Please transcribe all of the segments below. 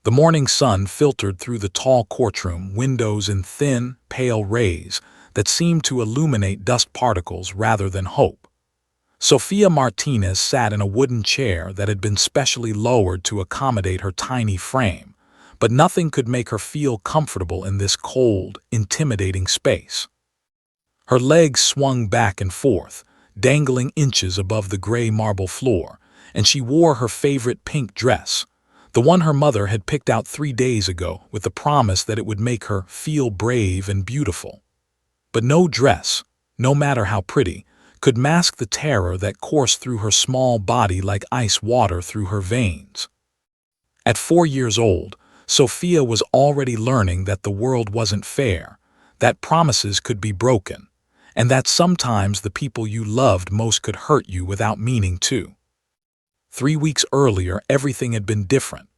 The morning sun filtered through the tall courtroom windows in thin, pale rays that seemed to illuminate dust particles rather than hope. Sofia Martinez sat in a wooden chair that had been specially lowered to accommodate her tiny frame, but nothing could make her feel comfortable in this cold, intimidating space. Her legs swung back and forth, dangling inches above the gray marble floor, and she wore her favorite pink dress, the one her mother had picked out 3 days ago with the promise that it would make her feel brave and beautiful. But no dress, no matter how pretty, could mask the terror that coursed through her small body like ice water through her veins. At 4 years old, Sofia was already learning that the world wasn't fair, that promises could be broken, and that sometimes the people you loved most could hurt you without meaning to. 3 weeks earlier, everything had been different.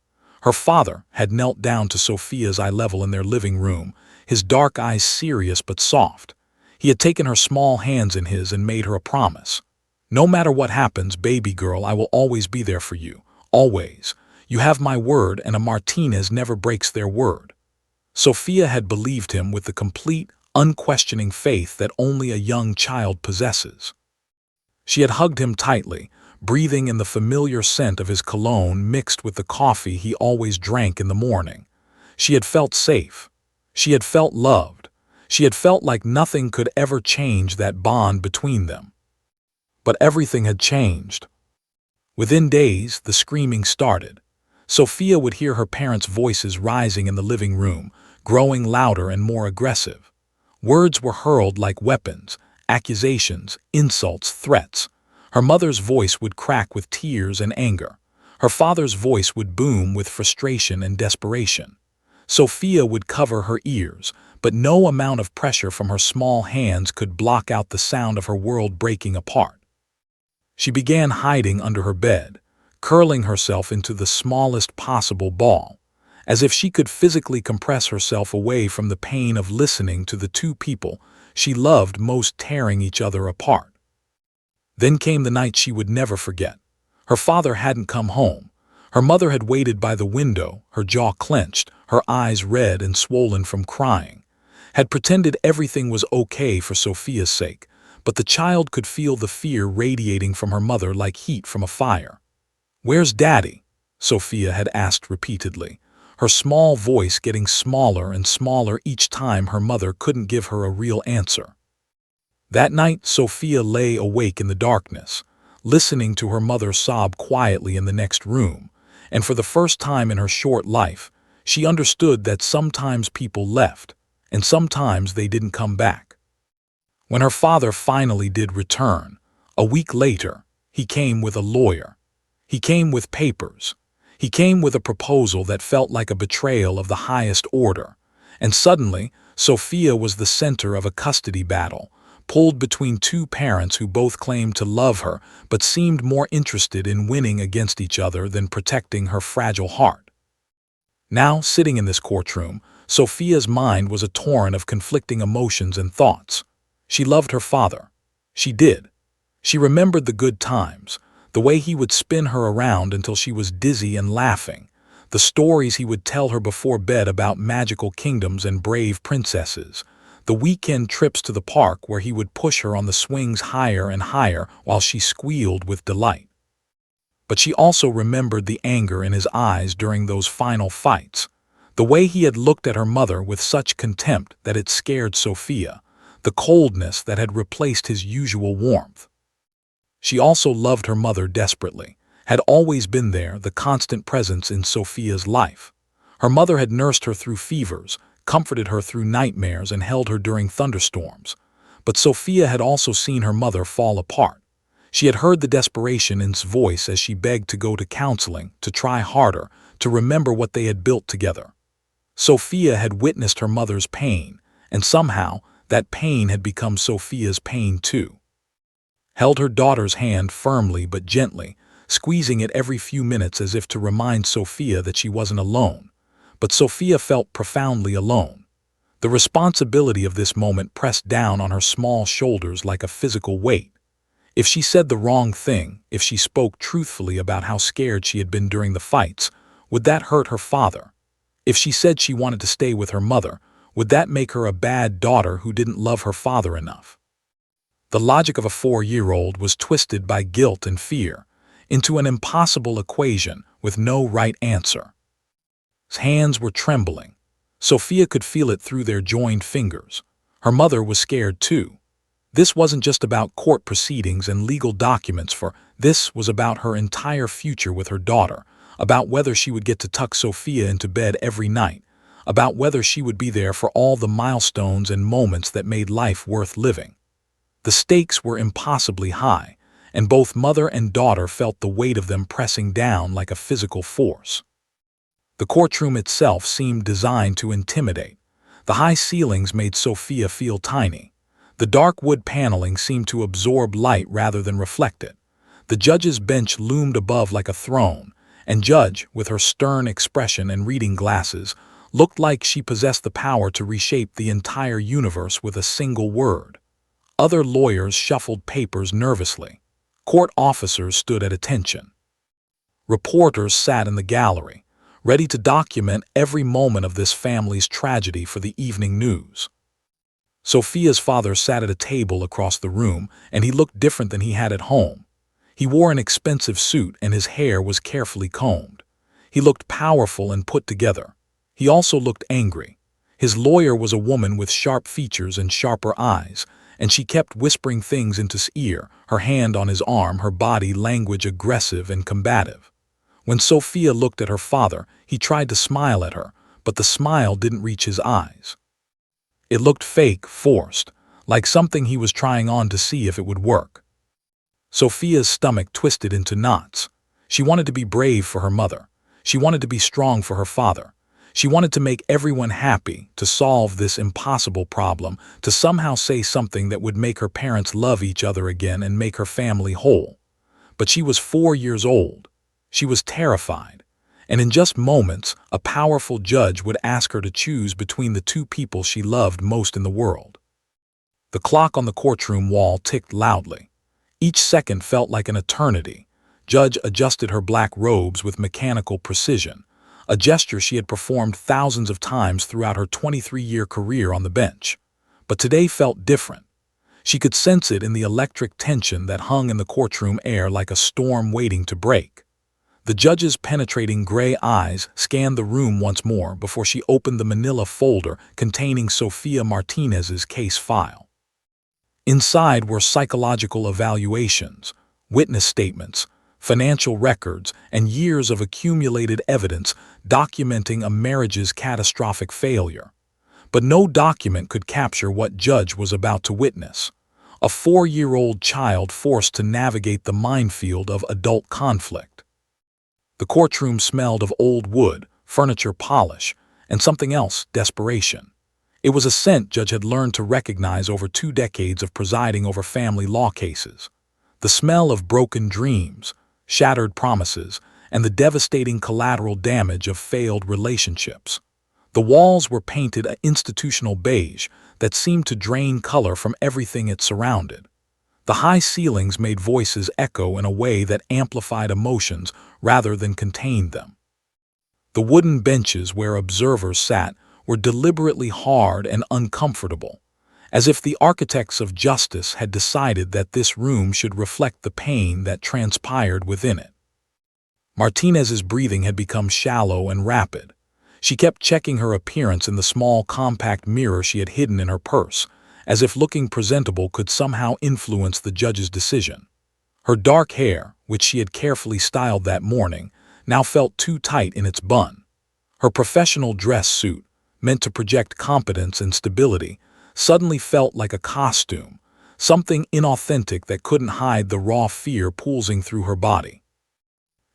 Her father had knelt down to Sofia's eye level in their living room, his dark eyes serious but soft. He had taken her small hands in his and made her a promise. "No matter what happens, baby girl, I will always be there for you. Always. You have my word, and a Martinez never breaks their word." Sofia had believed him with the complete, unquestioning faith that only a young child possesses. She had hugged him tightly, breathing in the familiar scent of his cologne mixed with the coffee he always drank in the morning. She had felt safe. She had felt loved. She had felt like nothing could ever change that bond between them. But everything had changed. Within days, the screaming started. Sofia would hear her parents' voices rising in the living room, growing louder and more aggressive. Words were hurled like weapons, accusations, insults, threats. Her mother's voice would crack with tears and anger. Her father's voice would boom with frustration and desperation. Sofia would cover her ears, but no amount of pressure from her small hands could block out the sound of her world breaking apart. She began hiding under her bed, curling herself into the smallest possible ball, as if she could physically compress herself away from the pain of listening to the two people she loved most tearing each other apart. Then came the night she would never forget. Her father hadn't come home. Her mother had waited by the window, her jaw clenched, her eyes red and swollen from crying, had pretended everything was okay for Sofia's sake, but the child could feel the fear radiating from her mother like heat from a fire. "Where's Daddy?" Sofia had asked repeatedly, her small voice getting smaller and smaller each time her mother couldn't give her a real answer. That night, Sofia lay awake in the darkness, listening to her mother sob quietly in the next room, and for the first time in her short life, she understood that sometimes people left, and sometimes they didn't come back. When her father finally did return, a week later, he came with a lawyer. He came with papers. He came with a proposal that felt like a betrayal of the highest order, and suddenly, Sofia was the center of a custody battle, pulled between two parents who both claimed to love her but seemed more interested in winning against each other than protecting her fragile heart. Now, sitting in this courtroom, Sofia's mind was a torrent of conflicting emotions and thoughts. She loved her father. She did. She remembered the good times, the way he would spin her around until she was dizzy and laughing, the stories he would tell her before bed about magical kingdoms and brave princesses, the weekend trips to the park where he would push her on the swings higher and higher while she squealed with delight. But she also remembered the anger in his eyes during those final fights, the way he had looked at her mother with such contempt that it scared Sofia, the coldness that had replaced his usual warmth. She also loved her mother desperately, had always been there, the constant presence in Sofia's life. Her mother had nursed her through fevers, comforted her through nightmares, and held her during thunderstorms. But Sofia had also seen her mother fall apart. She had heard the desperation in his voice as she begged to go to counseling, to try harder, to remember what they had built together. Sofia had witnessed her mother's pain, and somehow that pain had become Sofia's pain too. Held her daughter's hand firmly but gently, squeezing it every few minutes as if to remind Sofia that she wasn't alone. But Sofia felt profoundly alone. The responsibility of this moment pressed down on her small shoulders like a physical weight. If she said the wrong thing, if she spoke truthfully about how scared she had been during the fights, would that hurt her father? If she said she wanted to stay with her mother, would that make her a bad daughter who didn't love her father enough? The logic of a 4-year-old was twisted by guilt and fear into an impossible equation with no right answer. His hands were trembling. Sophia could feel it through their joined fingers. Her mother was scared too. This wasn't just about court proceedings and legal documents, for this was about her entire future with her daughter, about whether she would get to tuck Sophia into bed every night, about whether she would be there for all the milestones and moments that made life worth living. The stakes were impossibly high, and both mother and daughter felt the weight of them pressing down like a physical force. The courtroom itself seemed designed to intimidate. The high ceilings made Sophia feel tiny. The dark wood paneling seemed to absorb light rather than reflect it. The judge's bench loomed above like a throne, and Judge, with her stern expression and reading glasses, looked like she possessed the power to reshape the entire universe with a single word. Other lawyers shuffled papers nervously. Court officers stood at attention. Reporters sat in the gallery, ready to document every moment of this family's tragedy for the evening news. Sophia's father sat at a table across the room, and he looked different than he had at home. He wore an expensive suit and his hair was carefully combed. He looked powerful and put together. He also looked angry. His lawyer was a woman with sharp features and sharper eyes, and she kept whispering things into his ear, her hand on his arm, her body language aggressive and combative. When Sophia looked at her father, he tried to smile at her, but the smile didn't reach his eyes. It looked fake, forced, like something he was trying on to see if it would work. Sophia's stomach twisted into knots. She wanted to be brave for her mother. She wanted to be strong for her father. She wanted to make everyone happy, to solve this impossible problem, to somehow say something that would make her parents love each other again and make her family whole. But she was 4 years old. She was terrified. And in just moments, a powerful judge would ask her to choose between the two people she loved most in the world. The clock on the courtroom wall ticked loudly. Each second felt like an eternity. Judge adjusted her black robes with mechanical precision, a gesture she had performed thousands of times throughout her 23-year career on the bench. But today felt different. She could sense it in the electric tension that hung in the courtroom air like a storm waiting to break. The judge's penetrating gray eyes scanned the room once more before she opened the manila folder containing Sophia Martinez's case file. Inside were psychological evaluations, witness statements, financial records, and years of accumulated evidence documenting a marriage's catastrophic failure. But no document could capture what Judge was about to witness: a 4-year-old child forced to navigate the minefield of adult conflict. The courtroom smelled of old wood, furniture polish, and something else: desperation. It was a scent Judge had learned to recognize over 2 decades of presiding over family law cases. The smell of broken dreams, shattered promises, and the devastating collateral damage of failed relationships. The walls were painted an institutional beige that seemed to drain color from everything it surrounded. The high ceilings made voices echo in a way that amplified emotions rather than contained them. The wooden benches where observers sat were deliberately hard and uncomfortable, as if the architects of justice had decided that this room should reflect the pain that transpired within it. Martinez's breathing had become shallow and rapid. She kept checking her appearance in the small, compact mirror she had hidden in her purse, as if looking presentable could somehow influence the judge's decision. Her dark hair, which she had carefully styled that morning, now felt too tight in its bun. Her professional dress suit, meant to project competence and stability, suddenly felt like a costume, something inauthentic that couldn't hide the raw fear pulsing through her body.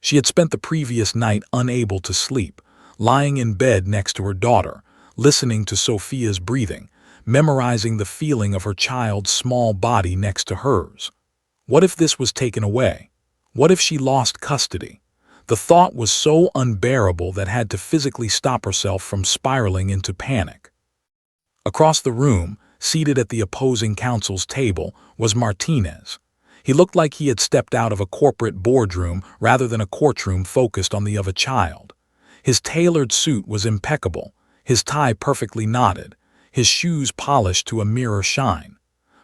She had spent the previous night unable to sleep, lying in bed next to her daughter, listening to Sophia's breathing, memorizing the feeling of her child's small body next to hers. What if this was taken away? What if she lost custody? The thought was so unbearable that had to physically stop herself from spiraling into panic. Across the room, seated at the opposing counsel's table, was Martinez. He looked like he had stepped out of a corporate boardroom rather than a courtroom focused on the of a child. His tailored suit was impeccable, his tie perfectly knotted, his shoes polished to a mirror shine.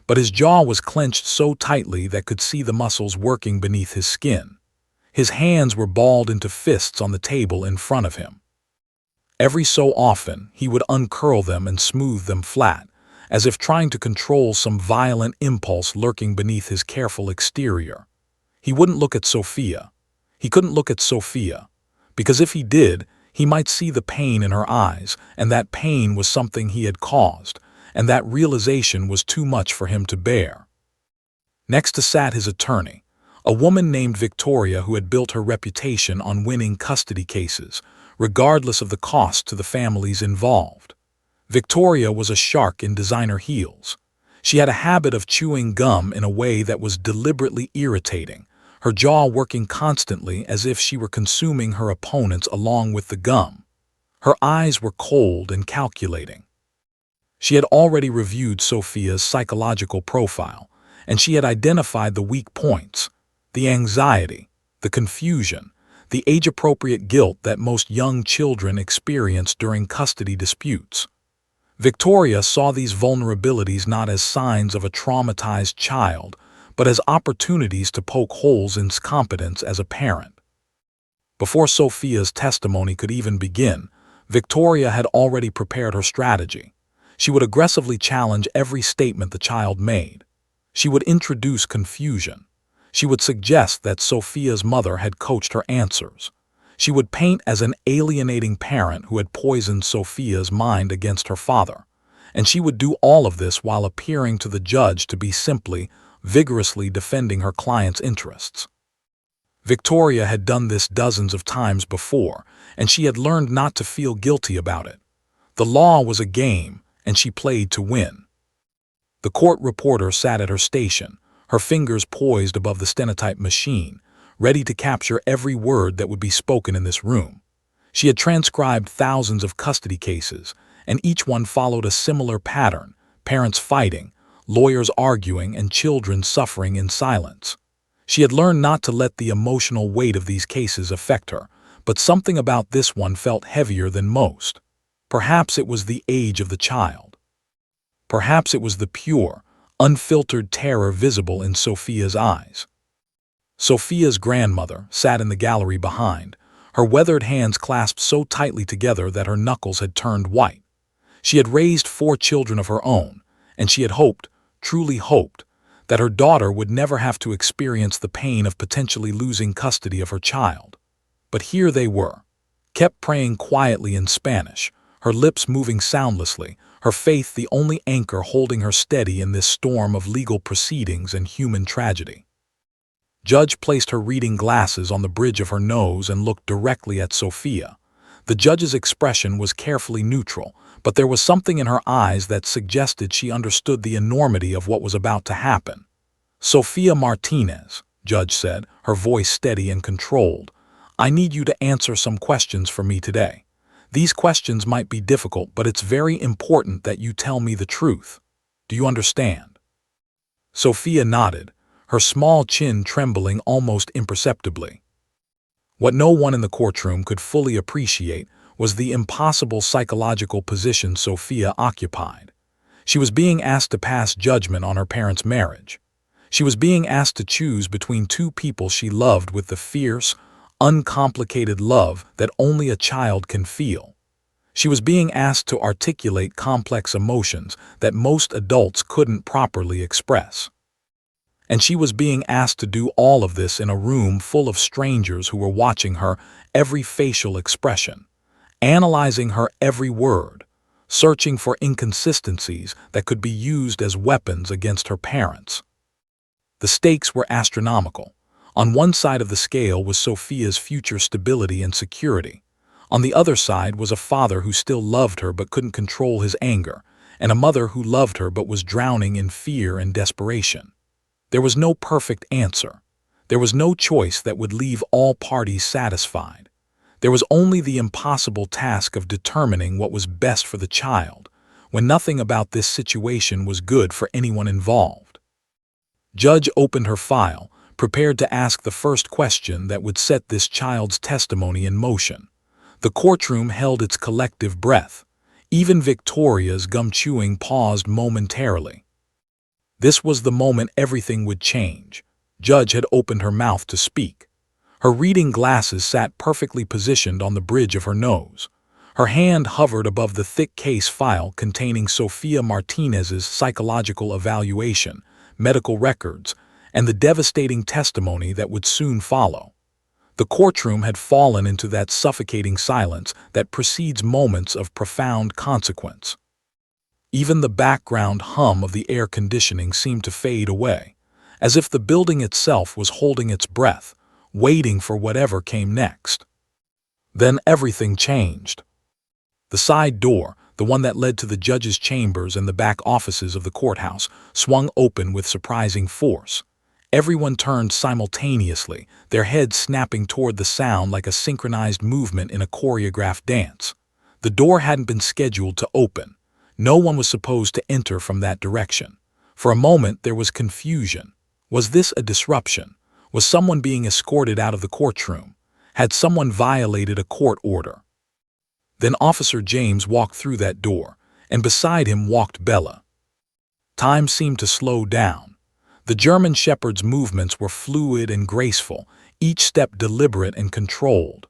But his jaw was clenched so tightly that could see the muscles working beneath his skin. His hands were balled into fists on the table in front of him. Every so often, he would uncurl them and smooth them flat, as if trying to control some violent impulse lurking beneath his careful exterior. He wouldn't look at Sophia. He couldn't look at Sophia, because if he did, he might see the pain in her eyes, and that pain was something he had caused, and that realization was too much for him to bear. Next to sat his attorney, a woman named Victoria who had built her reputation on winning custody cases, regardless of the cost to the families involved. Victoria was a shark in designer heels. She had a habit of chewing gum in a way that was deliberately irritating, her jaw working constantly as if she were consuming her opponents along with the gum. Her eyes were cold and calculating. She had already reviewed Sophia's psychological profile, and she had identified the weak points, the anxiety, the confusion, the age-appropriate guilt that most young children experience during custody disputes. Victoria saw these vulnerabilities not as signs of a traumatized child, but as opportunities to poke holes in competence as a parent. Before Sophia's testimony could even begin, Victoria had already prepared her strategy. She would aggressively challenge every statement the child made. She would introduce confusion. She would suggest that Sophia's mother had coached her answers. She would paint as an alienating parent who had poisoned Sophia's mind against her father. And she would do all of this while appearing to the judge to be simply, vigorously defending her client's interests. Victoria had done this dozens of times before, and she had learned not to feel guilty about it. The law was a game, and she played to win. The court reporter sat at her station, her fingers poised above the stenotype machine, ready to capture every word that would be spoken in this room. She had transcribed thousands of custody cases, and each one followed a similar pattern: parents fighting, lawyers arguing, and children suffering in silence. She had learned not to let the emotional weight of these cases affect her, but something about this one felt heavier than most. Perhaps it was the age of the child. Perhaps it was the pure, unfiltered terror visible in Sophia's eyes. Sophia's grandmother sat in the gallery behind, her weathered hands clasped so tightly together that her knuckles had turned white. She had raised 4 children of her own, and she had hoped, truly hoped, that her daughter would never have to experience the pain of potentially losing custody of her child. But here they were, kept praying quietly in Spanish, her lips moving soundlessly, her faith the only anchor holding her steady in this storm of legal proceedings and human tragedy. Judge placed her reading glasses on the bridge of her nose and looked directly at Sophia. The judge's expression was carefully neutral, but there was something in her eyes that suggested she understood the enormity of what was about to happen. "Sophia Martinez," Judge said, her voice steady and controlled, "I need you to answer some questions for me today. These questions might be difficult, but it's very important that you tell me the truth. Do you understand?" Sophia nodded, her small chin trembling almost imperceptibly. What no one in the courtroom could fully appreciate was the impossible psychological position Sophia occupied. She was being asked to pass judgment on her parents' marriage. She was being asked to choose between 2 people she loved with the fierce, uncomplicated love that only a child can feel. She was being asked to articulate complex emotions that most adults couldn't properly express. And she was being asked to do all of this in a room full of strangers who were watching her every facial expression, analyzing her every word, searching for inconsistencies that could be used as weapons against her parents. The stakes were astronomical. On one side of the scale was Sophia's future stability and security. On the other side was a father who still loved her but couldn't control his anger, and a mother who loved her but was drowning in fear and desperation. There was no perfect answer. There was no choice that would leave all parties satisfied. There was only the impossible task of determining what was best for the child, when nothing about this situation was good for anyone involved. Judge opened her file, prepared to ask the first question that would set this child's testimony in motion. The courtroom held its collective breath. Even Victoria's gum-chewing paused momentarily. This was the moment everything would change. Judge had opened her mouth to speak. Her reading glasses sat perfectly positioned on the bridge of her nose. Her hand hovered above the thick case file containing Sofia Martinez's psychological evaluation, medical records, and the devastating testimony that would soon follow. The courtroom had fallen into that suffocating silence that precedes moments of profound consequence. Even the background hum of the air conditioning seemed to fade away, as if the building itself was holding its breath, waiting for whatever came next. Then everything changed. The side door, the one that led to the judge's chambers and the back offices of the courthouse, swung open with surprising force. Everyone turned simultaneously, their heads snapping toward the sound like a synchronized movement in a choreographed dance. The door hadn't been scheduled to open. No one was supposed to enter from that direction. For a moment there was confusion. Was this a disruption? Was someone being escorted out of the courtroom? Had someone violated a court order? Then Officer James walked through that door, and beside him walked Bella. Time seemed to slow down. The German Shepherd's movements were fluid and graceful, each step deliberate and controlled.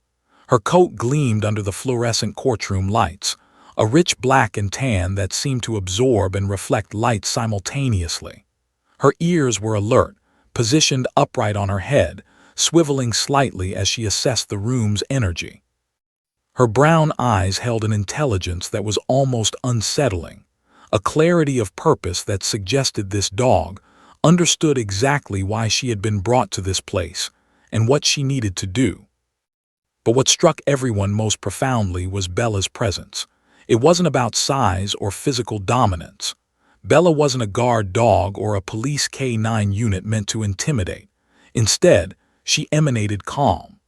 Her coat gleamed under the fluorescent courtroom lights, a rich black and tan that seemed to absorb and reflect light simultaneously. Her ears were alert, positioned upright on her head, swiveling slightly as she assessed the room's energy. Her brown eyes held an intelligence that was almost unsettling, a clarity of purpose that suggested this dog understood exactly why she had been brought to this place and what she needed to do. But what struck everyone most profoundly was Bella's presence. It wasn't about size or physical dominance. Bella wasn't a guard dog or a police K-9 unit meant to intimidate. Instead, she emanated calm.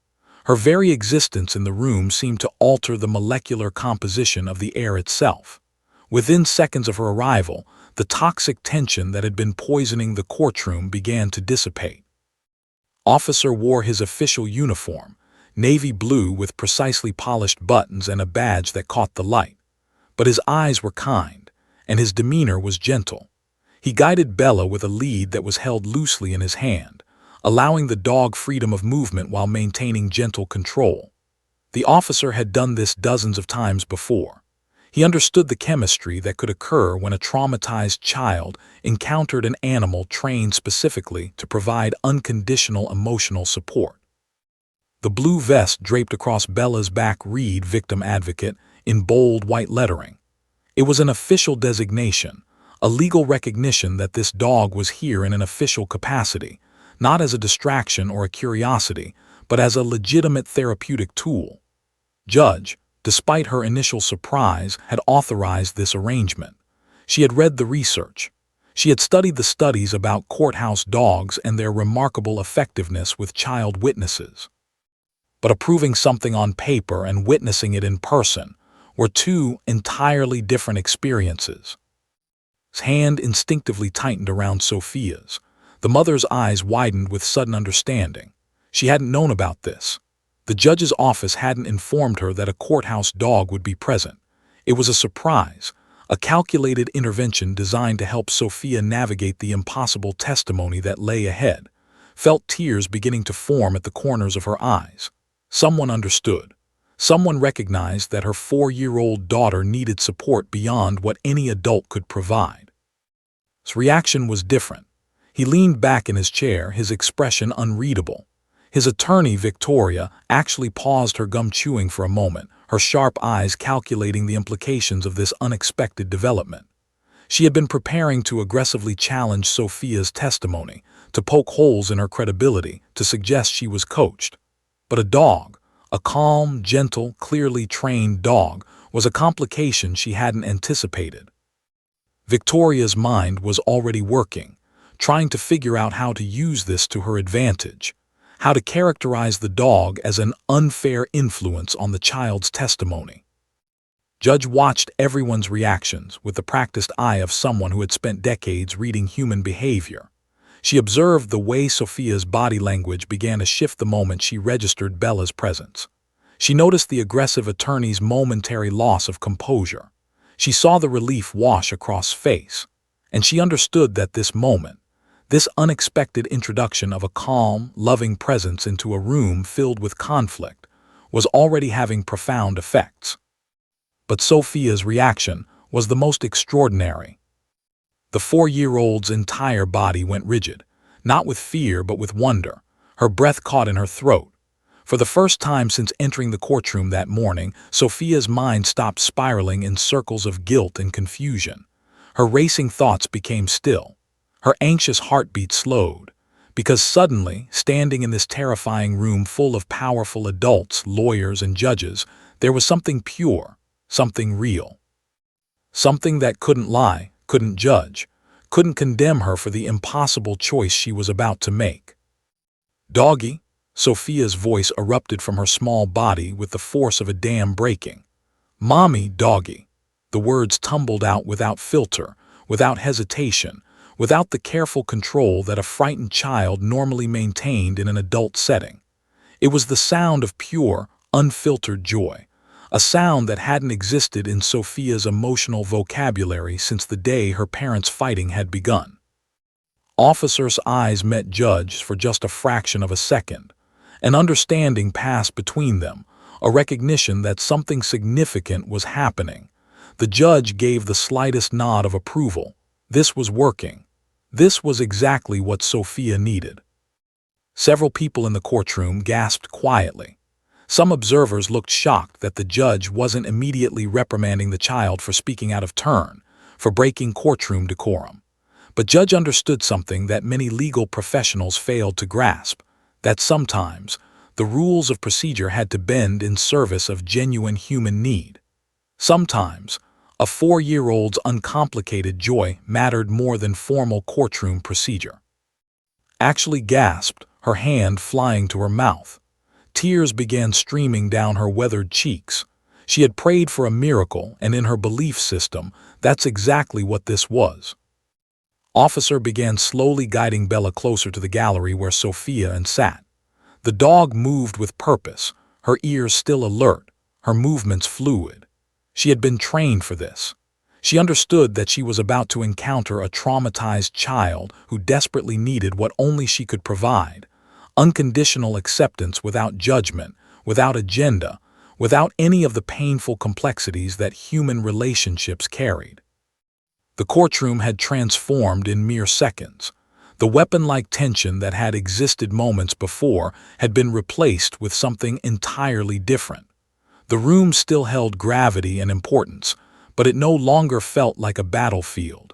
Her very existence in the room seemed to alter the molecular composition of the air itself. Within seconds of her arrival, the toxic tension that had been poisoning the courtroom began to dissipate. Officer wore his official uniform, navy blue with precisely polished buttons and a badge that caught the light. But his eyes were kind, and his demeanor was gentle. He guided Bella with a lead that was held loosely in his hand, allowing the dog freedom of movement while maintaining gentle control. The officer had done this dozens of times before. He understood the chemistry that could occur when a traumatized child encountered an animal trained specifically to provide unconditional emotional support. The blue vest draped across Bella's back read "Victim Advocate" in bold white lettering. It was an official designation, a legal recognition that this dog was here in an official capacity, not as a distraction or a curiosity, but as a legitimate therapeutic tool. Judge, despite her initial surprise, had authorized this arrangement. She had read the research. She had studied the studies about courthouse dogs and their remarkable effectiveness with child witnesses. But approving something on paper and witnessing it in person were two entirely different experiences. His hand instinctively tightened around Sophia's. The mother's eyes widened with sudden understanding. She hadn't known about this. The judge's office hadn't informed her that a courthouse dog would be present. It was a surprise, a calculated intervention designed to help Sophia navigate the impossible testimony that lay ahead. Felt tears beginning to form at the corners of her eyes. Someone understood. Someone recognized that her 4-year-old daughter needed support beyond what any adult could provide. His reaction was different. He leaned back in his chair, his expression unreadable. His attorney, Victoria, actually paused her gum chewing for a moment, her sharp eyes calculating the implications of this unexpected development. She had been preparing to aggressively challenge Sophia's testimony, to poke holes in her credibility, to suggest she was coached. But a dog, a calm, gentle, clearly trained dog, was a complication she hadn't anticipated. Victoria's mind was already working, trying to figure out how to use this to her advantage, how to characterize the dog as an unfair influence on the child's testimony. Judge watched everyone's reactions with the practiced eye of someone who had spent decades reading human behavior. She observed the way Sophia's body language began to shift the moment she registered Bella's presence. She noticed the aggressive attorney's momentary loss of composure. She saw the relief wash across face, and she understood that this moment, this unexpected introduction of a calm, loving presence into a room filled with conflict, was already having profound effects. But Sophia's reaction was the most extraordinary. The 4-year-old's entire body went rigid, not with fear but with wonder. Her breath caught in her throat. For the first time since entering the courtroom that morning, Sophia's mind stopped spiraling in circles of guilt and confusion. Her racing thoughts became still. Her anxious heartbeat slowed. Because suddenly, standing in this terrifying room full of powerful adults, lawyers, and judges, there was something pure, something real. Something that couldn't lie, couldn't judge, couldn't condemn her for the impossible choice she was about to make. "Doggy," Sophia's voice erupted from her small body with the force of a dam breaking. "Mommy, doggy." The words tumbled out without filter, without hesitation, without the careful control that a frightened child normally maintained in an adult setting. It was the sound of pure, unfiltered joy, a sound that hadn't existed in Sophia's emotional vocabulary since the day her parents' fighting had begun. Officer's eyes met Judge's for just a fraction of a second. An understanding passed between them, a recognition that something significant was happening. The judge gave the slightest nod of approval. This was working. This was exactly what Sophia needed. Several people in the courtroom gasped quietly. Some observers looked shocked that the judge wasn't immediately reprimanding the child for speaking out of turn, for breaking courtroom decorum. But Judge understood something that many legal professionals failed to grasp, that sometimes the rules of procedure had to bend in service of genuine human need. Sometimes a 4-year-old's uncomplicated joy mattered more than formal courtroom procedure. Ashley gasped, her hand flying to her mouth. Tears began streaming down her weathered cheeks. She had prayed for a miracle, and in her belief system, that's exactly what this was. Officer began slowly guiding Bella closer to the gallery where Sophia sat. The dog moved with purpose, her ears still alert, her movements fluid. She had been trained for this. She understood that she was about to encounter a traumatized child who desperately needed what only she could provide: unconditional acceptance without judgment, without agenda, without any of the painful complexities that human relationships carried. The courtroom had transformed in mere seconds. The weapon-like tension that had existed moments before had been replaced with something entirely different. The room still held gravity and importance, but it no longer felt like a battlefield.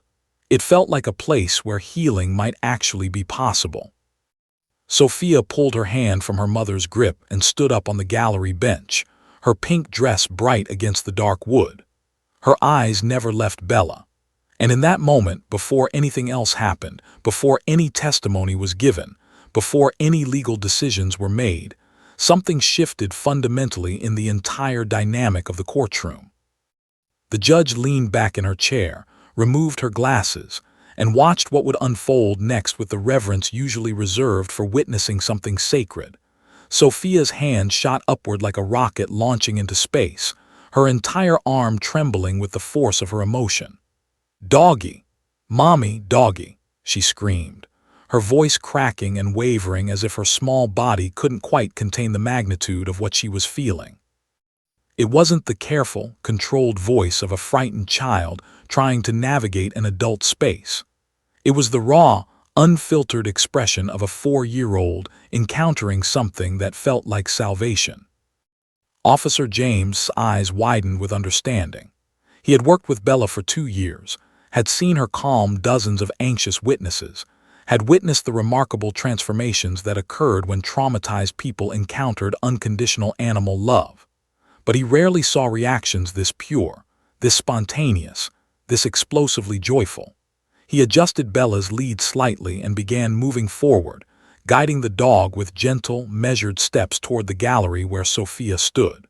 It felt like a place where healing might actually be possible. Sophia pulled her hand from her mother's grip and stood up on the gallery bench, her pink dress bright against the dark wood. Her eyes never left Bella. And in that moment, before anything else happened, before any testimony was given, before any legal decisions were made, something shifted fundamentally in the entire dynamic of the courtroom. The judge leaned back in her chair, removed her glasses, and watched what would unfold next with the reverence usually reserved for witnessing something sacred. Sophia's hand shot upward like a rocket launching into space, her entire arm trembling with the force of her emotion. "Doggy! Mommy, doggy!" she screamed, her voice cracking and wavering as if her small body couldn't quite contain the magnitude of what she was feeling. It wasn't the careful, controlled voice of a frightened child trying to navigate an adult space. It was the raw, unfiltered expression of a 4-year-old encountering something that felt like salvation. Officer James' eyes widened with understanding. He had worked with Bella for 2 years, had seen her calm dozens of anxious witnesses, had witnessed the remarkable transformations that occurred when traumatized people encountered unconditional animal love. But he rarely saw reactions this pure, this spontaneous, this explosively joyful. He adjusted Bella's lead slightly and began moving forward, guiding the dog with gentle, measured steps toward the gallery where Sophia stood.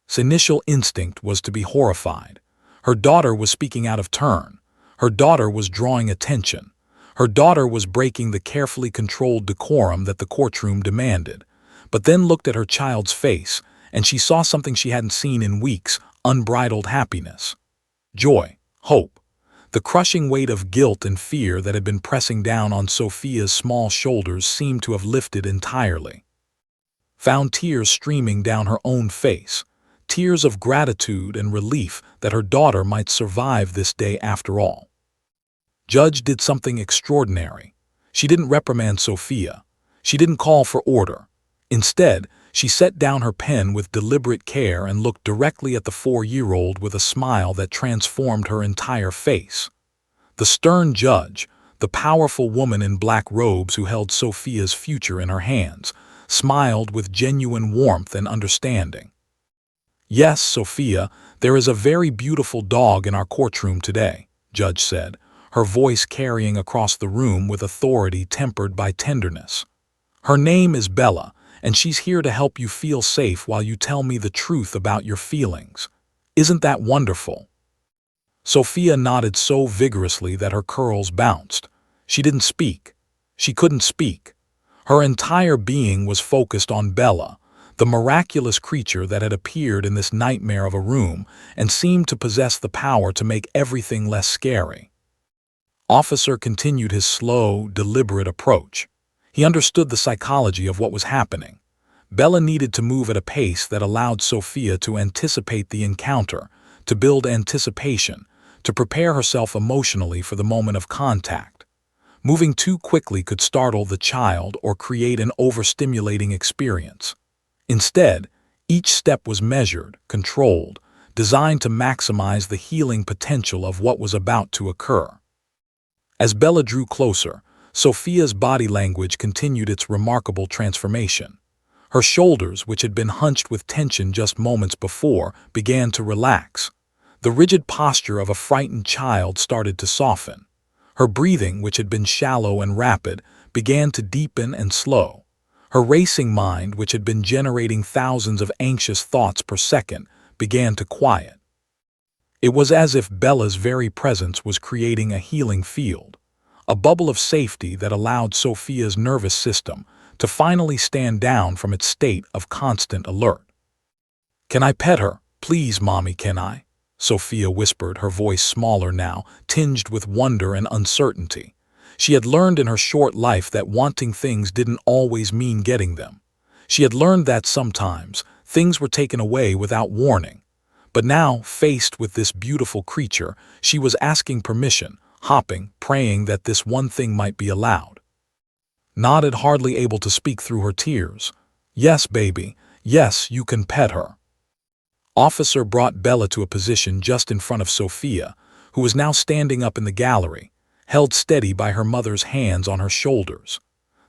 His initial instinct was to be horrified. Her daughter was speaking out of turn. Her daughter was drawing attention. Her daughter was breaking the carefully controlled decorum that the courtroom demanded. But then looked at her child's face, and she saw something she hadn't seen in weeks: unbridled happiness, joy, hope. The crushing weight of guilt and fear that had been pressing down on Sophia's small shoulders seemed to have lifted entirely. Found tears streaming down her own face, tears of gratitude and relief that her daughter might survive this day after all. Judge did something extraordinary. She didn't reprimand Sophia. She didn't call for order. Instead, she set down her pen with deliberate care and looked directly at the 4-year-old with a smile that transformed her entire face. The stern judge, the powerful woman in black robes who held Sophia's future in her hands, smiled with genuine warmth and understanding. "Yes, Sophia, there is a very beautiful dog in our courtroom today," Judge said, her voice carrying across the room with authority tempered by tenderness. "Her name is Bella, and she's here to help you feel safe while you tell me the truth about your feelings. Isn't that wonderful?" Sophia nodded so vigorously that her curls bounced. She didn't speak. She couldn't speak. Her entire being was focused on Bella, the miraculous creature that had appeared in this nightmare of a room and seemed to possess the power to make everything less scary. Officer continued his slow, deliberate approach. He understood the psychology of what was happening. Bella needed to move at a pace that allowed Sophia to anticipate the encounter, to build anticipation, to prepare herself emotionally for the moment of contact. Moving too quickly could startle the child or create an overstimulating experience. Instead, each step was measured, controlled, designed to maximize the healing potential of what was about to occur. As Bella drew closer, Sophia's body language continued its remarkable transformation. Her shoulders, which had been hunched with tension just moments before, began to relax. The rigid posture of a frightened child started to soften. Her breathing, which had been shallow and rapid, began to deepen and slow. Her racing mind, which had been generating thousands of anxious thoughts per second, began to quiet. It was as if Bella's very presence was creating a healing field, a bubble of safety that allowed Sophia's nervous system to finally stand down from its state of constant alert. "Can I pet her? Please, Mommy, can I?" Sophia whispered, her voice smaller now, tinged with wonder and uncertainty. She had learned in her short life that wanting things didn't always mean getting them. She had learned that sometimes things were taken away without warning. But now, faced with this beautiful creature, she was asking permission, hopping, praying that this one thing might be allowed. Nodded, hardly able to speak through her tears. "Yes, baby. Yes, you can pet her." Officer brought Bella to a position just in front of Sophia, who was now standing up in the gallery, held steady by her mother's hands on her shoulders.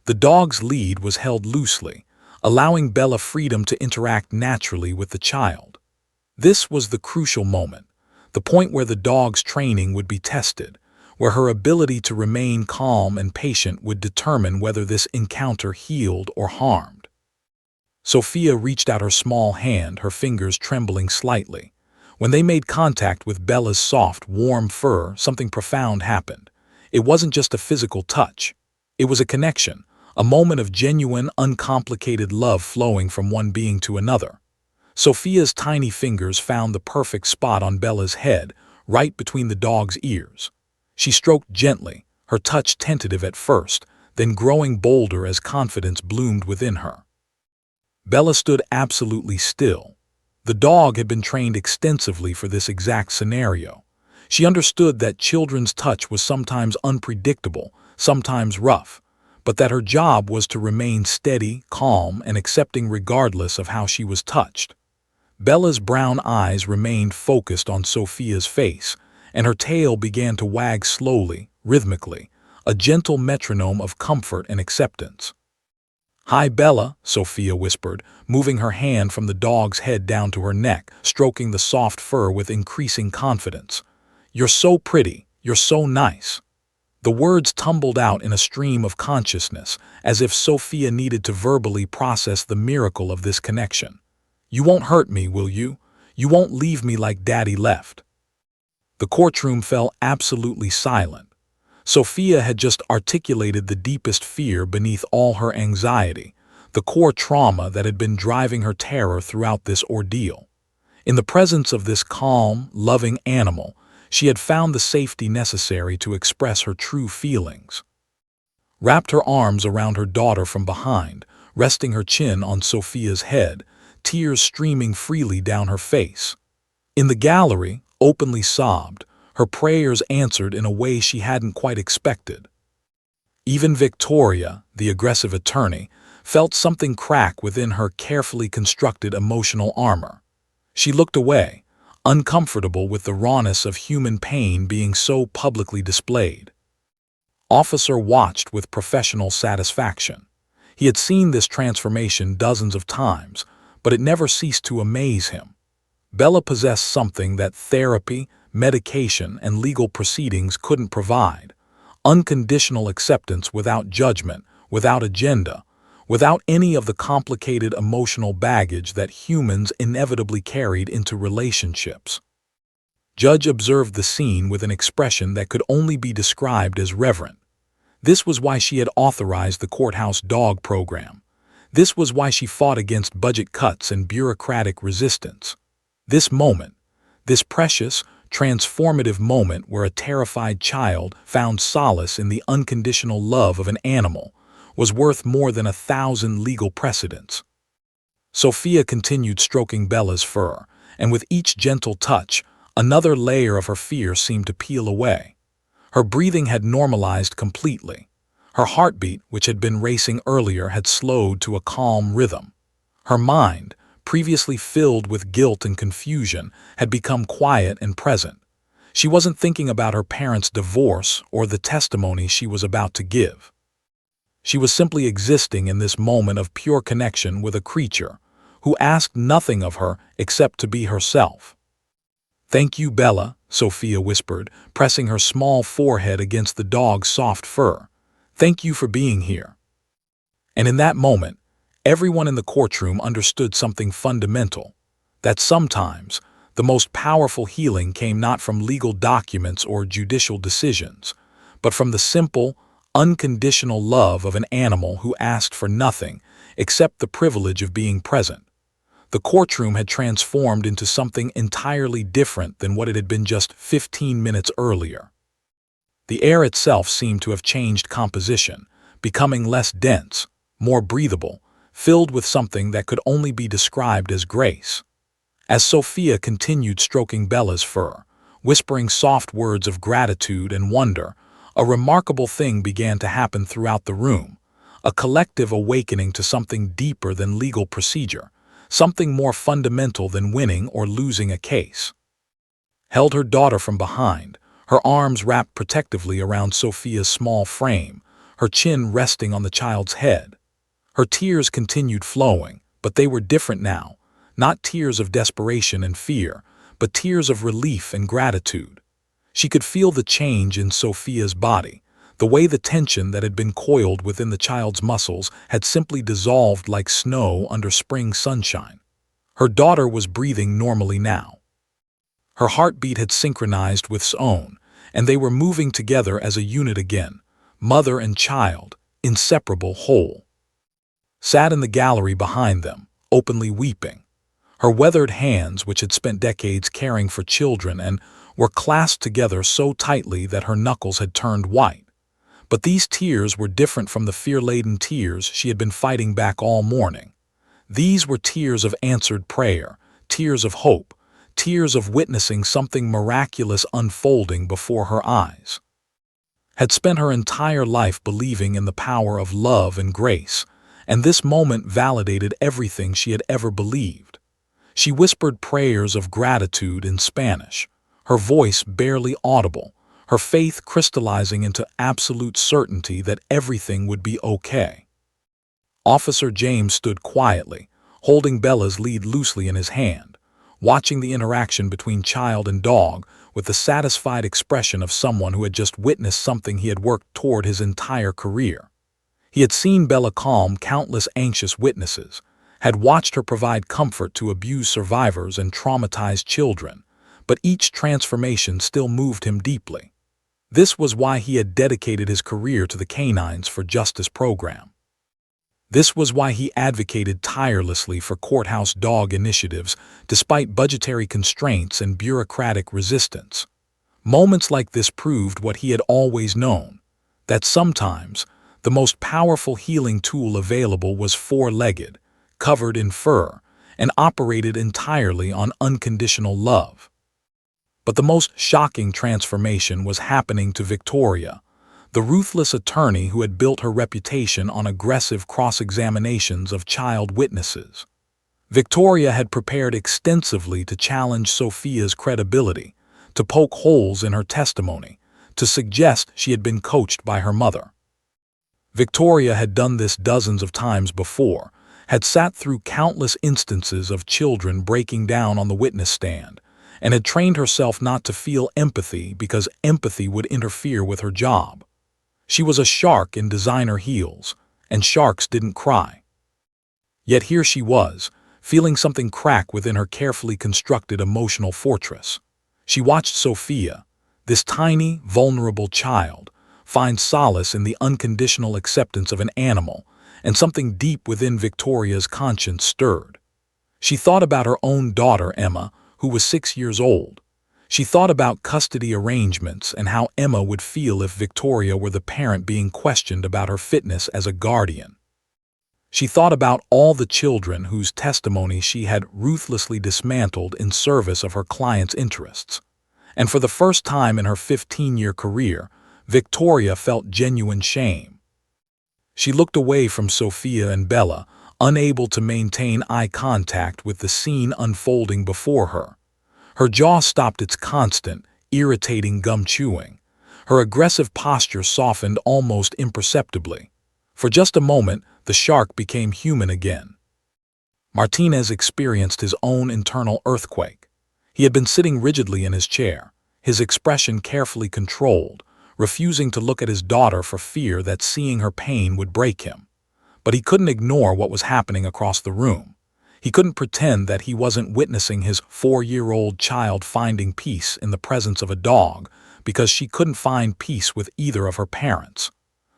The dog's lead was held loosely, allowing Bella freedom to interact naturally with the child. This was the crucial moment, the point where the dog's training would be tested, where her ability to remain calm and patient would determine whether this encounter healed or harmed. Sophia reached out her small hand, her fingers trembling slightly. When they made contact with Bella's soft, warm fur, something profound happened. It wasn't just a physical touch. It was a connection, a moment of genuine, uncomplicated love flowing from one being to another. Sophia's tiny fingers found the perfect spot on Bella's head, right between the dog's ears. She stroked gently, her touch tentative at first, then growing bolder as confidence bloomed within her. Bella stood absolutely still. The dog had been trained extensively for this exact scenario. She understood that children's touch was sometimes unpredictable, sometimes rough, but that her job was to remain steady, calm, and accepting regardless of how she was touched. Bella's brown eyes remained focused on Sophia's face, and her tail began to wag slowly, rhythmically, a gentle metronome of comfort and acceptance. "Hi, Bella," Sophia whispered, moving her hand from the dog's head down to her neck, stroking the soft fur with increasing confidence. "You're so pretty. You're so nice." The words tumbled out in a stream of consciousness, as if Sophia needed to verbally process the miracle of this connection. "You won't hurt me, will you? You won't leave me like Daddy left." The courtroom fell absolutely silent. Sophia had just articulated the deepest fear beneath all her anxiety, the core trauma that had been driving her terror throughout this ordeal. In the presence of this calm, loving animal, she had found the safety necessary to express her true feelings. Wrapped her arms around her daughter from behind, resting her chin on Sophia's head, tears streaming freely down her face. In the gallery, openly sobbed, her prayers answered in a way she hadn't quite expected. Even Victoria, the aggressive attorney, felt something crack within her carefully constructed emotional armor. She looked away, uncomfortable with the rawness of human pain being so publicly displayed. Officer watched with professional satisfaction. He had seen this transformation dozens of times, but it never ceased to amaze him. Bella possessed something that therapy, medication, and legal proceedings couldn't provide: unconditional acceptance without judgment, without agenda, without any of the complicated emotional baggage that humans inevitably carried into relationships. Judge observed the scene with an expression that could only be described as reverent. This was why she had authorized the courthouse dog program. This was why she fought against budget cuts and bureaucratic resistance. This moment, this precious, transformative moment where a terrified child found solace in the unconditional love of an animal, was worth more than 1,000 legal precedents. Sophia continued stroking Bella's fur, and with each gentle touch, another layer of her fear seemed to peel away. Her breathing had normalized completely. Her heartbeat, which had been racing earlier, had slowed to a calm rhythm. Her mind, previously filled with guilt and confusion, had become quiet and present. She wasn't thinking about her parents' divorce or the testimony she was about to give. She was simply existing in this moment of pure connection with a creature who asked nothing of her except to be herself. "Thank you, Bella," Sophia whispered, pressing her small forehead against the dog's soft fur. "Thank you for being here." And in that moment, everyone in the courtroom understood something fundamental: that sometimes the most powerful healing came not from legal documents or judicial decisions, but from the simple, unconditional love of an animal who asked for nothing except the privilege of being present. The courtroom had transformed into something entirely different than what it had been just 15 minutes earlier. The air itself seemed to have changed composition, becoming less dense, more breathable, filled with something that could only be described as grace. As Sophia continued stroking Bella's fur, whispering soft words of gratitude and wonder, a remarkable thing began to happen throughout the room, a collective awakening to something deeper than legal procedure, something more fundamental than winning or losing a case. Held her daughter from behind, her arms wrapped protectively around Sophia's small frame, her chin resting on the child's head. Her tears continued flowing, but they were different now, not tears of desperation and fear, but tears of relief and gratitude. She could feel the change in Sophia's body, the way the tension that had been coiled within the child's muscles had simply dissolved like snow under spring sunshine. Her daughter was breathing normally now. Her heartbeat had synchronized with his own, and they were moving together as a unit again, mother and child, inseparable whole. Sat in the gallery behind them, openly weeping. Her weathered hands, which had spent decades caring for children and were clasped together so tightly that her knuckles had turned white. But these tears were different from the fear-laden tears she had been fighting back all morning. These were tears of answered prayer, tears of hope, tears of witnessing something miraculous unfolding before her eyes. Had spent her entire life believing in the power of love and grace, and this moment validated everything she had ever believed. She whispered prayers of gratitude in Spanish, her voice barely audible, her faith crystallizing into absolute certainty that everything would be okay. Officer James stood quietly, holding Bella's lead loosely in his hand, watching the interaction between child and dog with the satisfied expression of someone who had just witnessed something he had worked toward his entire career. He had seen Bella calm countless anxious witnesses, had watched her provide comfort to abused survivors and traumatized children, but each transformation still moved him deeply. This was why he had dedicated his career to the Canines for Justice program. This was why he advocated tirelessly for courthouse dog initiatives despite budgetary constraints and bureaucratic resistance. Moments like this proved what he had always known, that sometimes the most powerful healing tool available was four-legged, covered in fur, and operated entirely on unconditional love. But the most shocking transformation was happening to Victoria, the ruthless attorney who had built her reputation on aggressive cross-examinations of child witnesses. Victoria had prepared extensively to challenge Sophia's credibility, to poke holes in her testimony, to suggest she had been coached by her mother. Victoria had done this dozens of times before, had sat through countless instances of children breaking down on the witness stand, and had trained herself not to feel empathy because empathy would interfere with her job. She was a shark in designer heels, and sharks didn't cry. Yet here she was, feeling something crack within her carefully constructed emotional fortress. She watched Sophia, this tiny, vulnerable child, find solace in the unconditional acceptance of an animal, and something deep within Victoria's conscience stirred. She thought about her own daughter, Emma, who was 6 years old. She thought about custody arrangements and how Emma would feel if Victoria were the parent being questioned about her fitness as a guardian. She thought about all the children whose testimony she had ruthlessly dismantled in service of her client's interests. And for the first time in her 15-year career, Victoria felt genuine shame. She looked away from Sophia and Bella, unable to maintain eye contact with the scene unfolding before her. Her jaw stopped its constant, irritating gum chewing. Her aggressive posture softened almost imperceptibly. For just a moment, the shark became human again. Martinez experienced his own internal earthquake. He had been sitting rigidly in his chair, his expression carefully controlled, refusing to look at his daughter for fear that seeing her pain would break him. But he couldn't ignore what was happening across the room. He couldn't pretend that he wasn't witnessing his 4-year-old child finding peace in the presence of a dog because she couldn't find peace with either of her parents.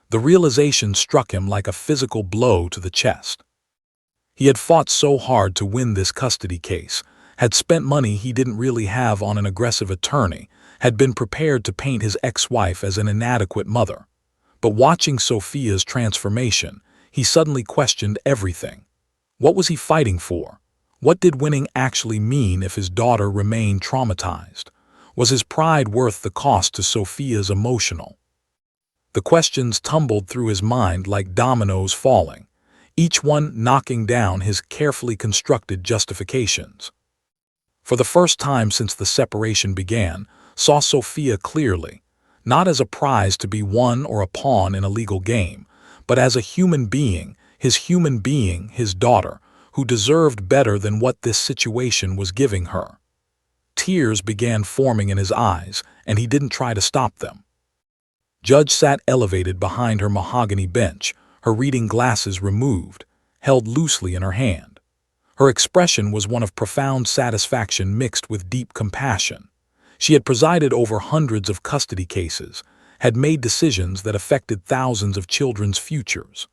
The realization struck him like a physical blow to the chest. He had fought so hard to win this custody case, had spent money he didn't really have on an aggressive attorney, had been prepared to paint his ex-wife as an inadequate mother. But watching Sophia's transformation, he suddenly questioned everything. What was he fighting for? What did winning actually mean if his daughter remained traumatized? Was his pride worth the cost to Sophia's emotional? The questions tumbled through his mind like dominoes falling, each one knocking down his carefully constructed justifications. For the first time since the separation began, saw Sophia clearly, not as a prize to be won or a pawn in a legal game, but as a human being, his daughter, who deserved better than what this situation was giving her. Tears began forming in his eyes, and he didn't try to stop them. Judge sat elevated behind her mahogany bench, her reading glasses removed, held loosely in her hand. Her expression was one of profound satisfaction mixed with deep compassion. She had presided over hundreds of custody cases, had made decisions that affected thousands of children's futures.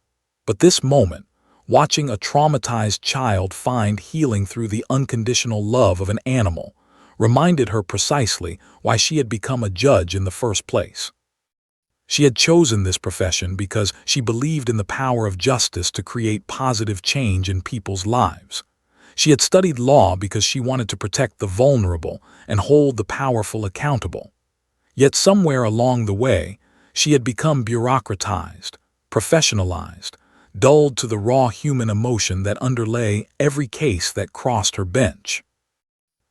But this moment, watching a traumatized child find healing through the unconditional love of an animal, reminded her precisely why she had become a judge in the first place. She had chosen this profession because she believed in the power of justice to create positive change in people's lives. She had studied law because she wanted to protect the vulnerable and hold the powerful accountable. Yet somewhere along the way, she had become bureaucratized, professionalized, dulled to the raw human emotion that underlay every case that crossed her bench.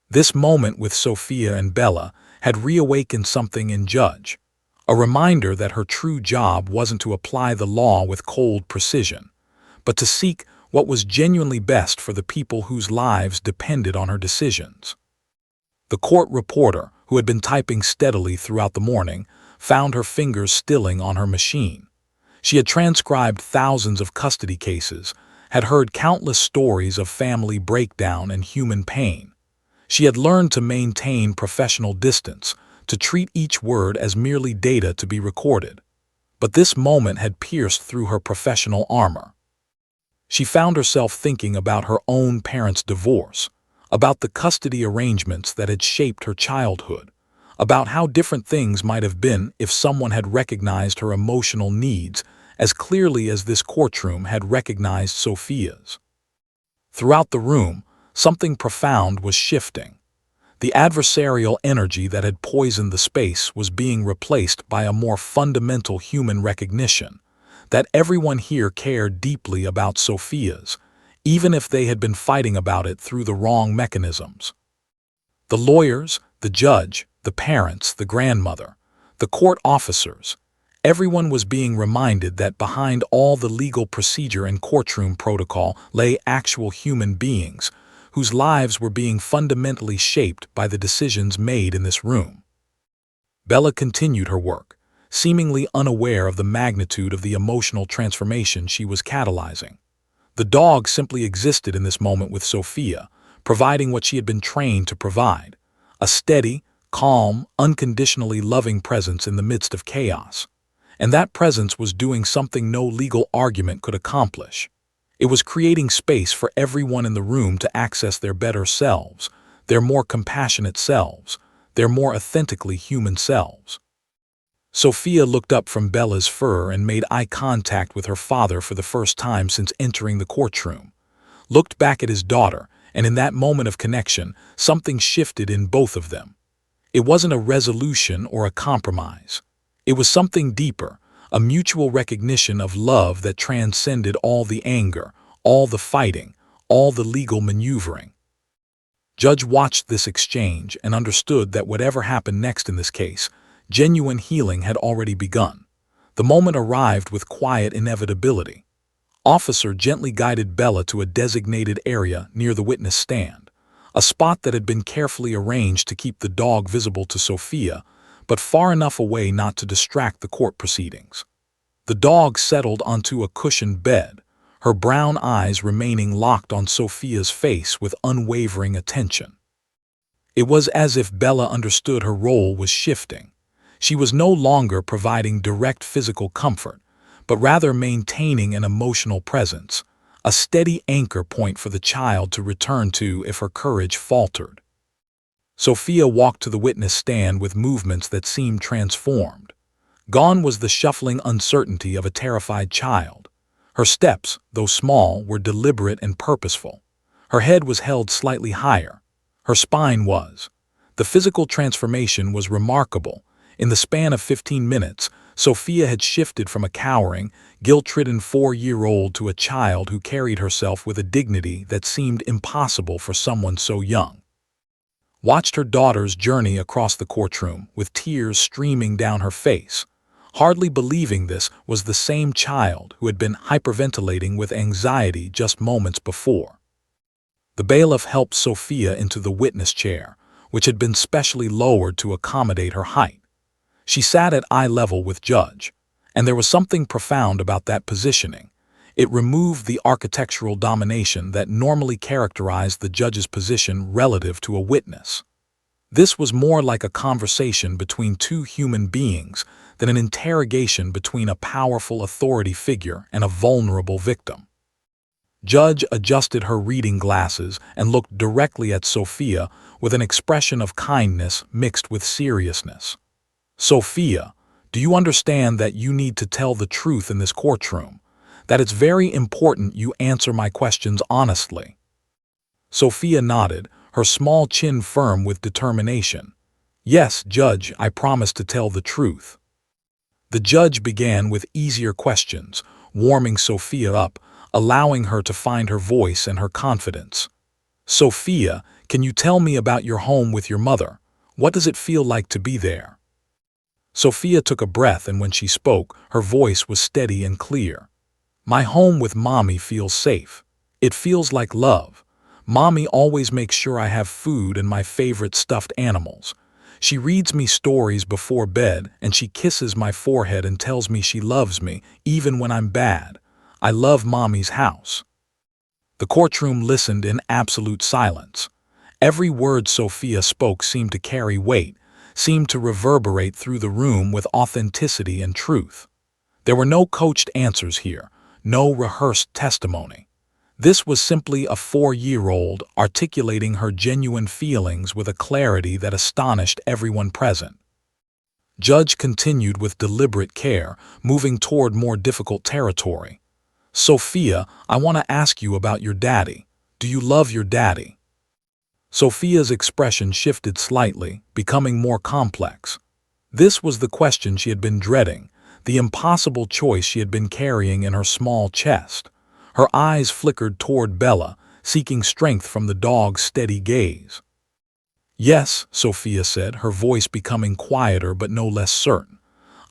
This moment with Sophia and Bella had reawakened something in Judge, a reminder that her true job wasn't to apply the law with cold precision, but to seek what was genuinely best for the people whose lives depended on her decisions. The court reporter, who had been typing steadily throughout the morning, found her fingers stilling on her machine. She had transcribed thousands of custody cases, had heard countless stories of family breakdown and human pain. She had learned to maintain professional distance, to treat each word as merely data to be recorded. But this moment had pierced through her professional armor. She found herself thinking about her own parents' divorce, about the custody arrangements that had shaped her childhood, about how different things might have been if someone had recognized her emotional needs as clearly as this courtroom had recognized Sophia's. Throughout the room, something profound was shifting. The adversarial energy that had poisoned the space was being replaced by a more fundamental human recognition that everyone here cared deeply about Sophia's, even if they had been fighting about it through the wrong mechanisms. The lawyers, the judge, the parents, the grandmother, the court officers, everyone was being reminded that behind all the legal procedure and courtroom protocol lay actual human beings whose lives were being fundamentally shaped by the decisions made in this room. Bella continued her work, seemingly unaware of the magnitude of the emotional transformation she was catalyzing. The dog simply existed in this moment with Sophia, providing what she had been trained to provide, a steady, calm, unconditionally loving presence in the midst of chaos. And that presence was doing something no legal argument could accomplish. It was creating space for everyone in the room to access their better selves, their more compassionate selves, their more authentically human selves. Sophia looked up from Bella's fur and made eye contact with her father for the first time since entering the courtroom, looked back at his daughter, and in that moment of connection, something shifted in both of them. It wasn't a resolution or a compromise. It was something deeper, a mutual recognition of love that transcended all the anger, all the fighting, all the legal maneuvering. Judge watched this exchange and understood that whatever happened next in this case, genuine healing had already begun. The moment arrived with quiet inevitability. Officer gently guided Bella to a designated area near the witness stand, a spot that had been carefully arranged to keep the dog visible to Sophia, but far enough away not to distract the court proceedings. The dog settled onto a cushioned bed, her brown eyes remaining locked on Sophia's face with unwavering attention. It was as if Bella understood her role was shifting. She was no longer providing direct physical comfort, but rather maintaining an emotional presence, a steady anchor point for the child to return to if her courage faltered. Sophia walked to the witness stand with movements that seemed transformed. Gone was the shuffling uncertainty of a terrified child. Her steps, though small, were deliberate and purposeful. Her head was held slightly higher. Her spine was. The physical transformation was remarkable. In the span of 15 minutes, Sophia had shifted from a cowering, guilt-ridden 4-year-old to a child who carried herself with a dignity that seemed impossible for someone so young. Watched her daughter's journey across the courtroom with tears streaming down her face, hardly believing this was the same child who had been hyperventilating with anxiety just moments before. The bailiff helped Sophia into the witness chair, which had been specially lowered to accommodate her height. She sat at eye level with Judge, and there was something profound about that positioning. It removed the architectural domination that normally characterized the judge's position relative to a witness. This was more like a conversation between two human beings than an interrogation between a powerful authority figure and a vulnerable victim. Judge adjusted her reading glasses and looked directly at Sophia with an expression of kindness mixed with seriousness. Sophia, do you understand that you need to tell the truth in this courtroom? That it's very important you answer my questions honestly. Sophia nodded, her small chin firm with determination. Yes, Judge, I promise to tell the truth. The judge began with easier questions, warming Sophia up, allowing her to find her voice and her confidence. Sophia, can you tell me about your home with your mother? What does it feel like to be there? Sophia took a breath, and when she spoke, her voice was steady and clear. My home with Mommy feels safe. It feels like love. Mommy always makes sure I have food and my favorite stuffed animals. She reads me stories before bed, and she kisses my forehead and tells me she loves me, even when I'm bad. I love Mommy's house. The courtroom listened in absolute silence. Every word Sophia spoke seemed to carry weight, seemed to reverberate through the room with authenticity and truth. There were no coached answers here, no rehearsed testimony. This was simply a 4-year-old articulating her genuine feelings with a clarity that astonished everyone present. Judge continued with deliberate care, moving toward more difficult territory. Sophia, I want to ask you about your daddy. Do you love your daddy? Sophia's expression shifted slightly, becoming more complex. This was the question she had been dreading, the impossible choice she had been carrying in her small chest. Her eyes flickered toward Bella, seeking strength from the dog's steady gaze. Yes, Sophia said, her voice becoming quieter but no less certain.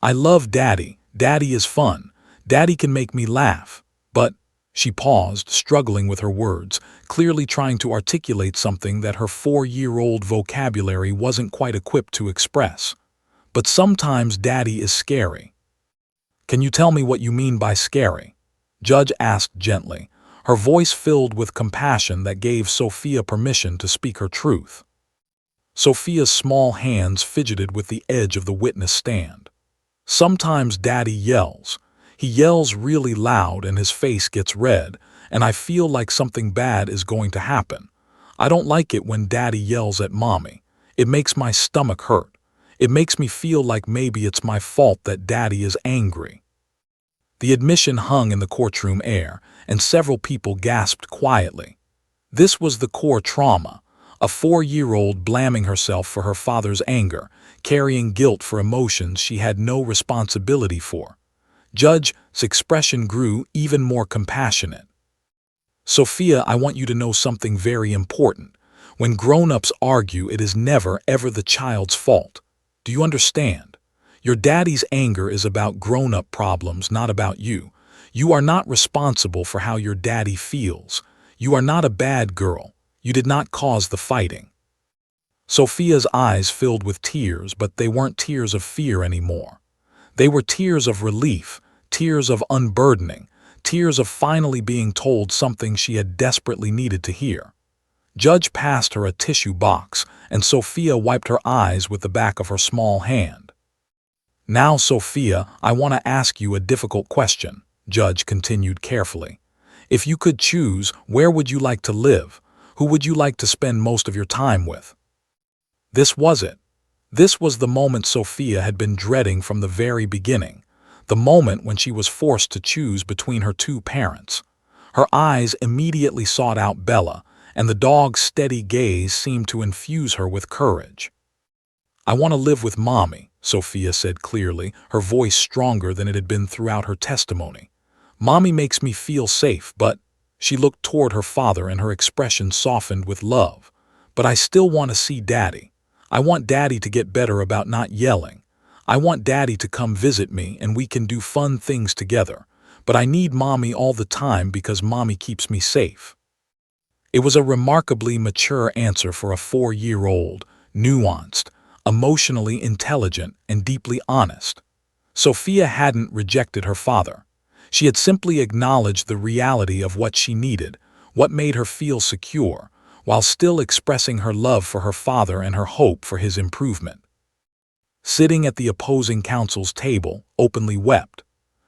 I love Daddy. Daddy is fun. Daddy can make me laugh. But, she paused, struggling with her words, clearly trying to articulate something that her 4-year-old vocabulary wasn't quite equipped to express. But sometimes Daddy is scary. Can you tell me what you mean by scary? Judge asked gently, her voice filled with compassion that gave Sophia permission to speak her truth. Sophia's small hands fidgeted with the edge of the witness stand. Sometimes Daddy yells. He yells really loud and his face gets red, and I feel like something bad is going to happen. I don't like it when Daddy yells at Mommy. It makes my stomach hurt. It makes me feel like maybe it's my fault that Daddy is angry. The admission hung in the courtroom air, and several people gasped quietly. This was the core trauma, a 4-year-old blaming herself for her father's anger, carrying guilt for emotions she had no responsibility for. Judge's expression grew even more compassionate. Sophia, I want you to know something very important. When grown-ups argue, it is never, ever the child's fault. Do you understand? Your daddy's anger is about grown-up problems, not about you. You are not responsible for how your daddy feels. You are not a bad girl. You did not cause the fighting. Sophia's eyes filled with tears, but they weren't tears of fear anymore. They were tears of relief, tears of unburdening, tears of finally being told something she had desperately needed to hear. Judge passed her a tissue box, and Sophia wiped her eyes with the back of her small hand. Now, Sophia, I want to ask you a difficult question, Judge continued carefully. If you could choose, where would you like to live? Who would you like to spend most of your time with? This was it. This was the moment Sophia had been dreading from the very beginning, the moment when she was forced to choose between her two parents. Her eyes immediately sought out Bella, and the dog's steady gaze seemed to infuse her with courage. I want to live with Mommy, Sophia said clearly, her voice stronger than it had been throughout her testimony. Mommy makes me feel safe, but she looked toward her father and her expression softened with love. But I still want to see Daddy. I want Daddy to get better about not yelling. I want Daddy to come visit me and we can do fun things together. But I need Mommy all the time because Mommy keeps me safe. It was a remarkably mature answer for a 4-year-old, nuanced, emotionally intelligent, and deeply honest. Sophia hadn't rejected her father. She had simply acknowledged the reality of what she needed, what made her feel secure, while still expressing her love for her father and her hope for his improvement. Sitting at the opposing counsel's table, openly wept.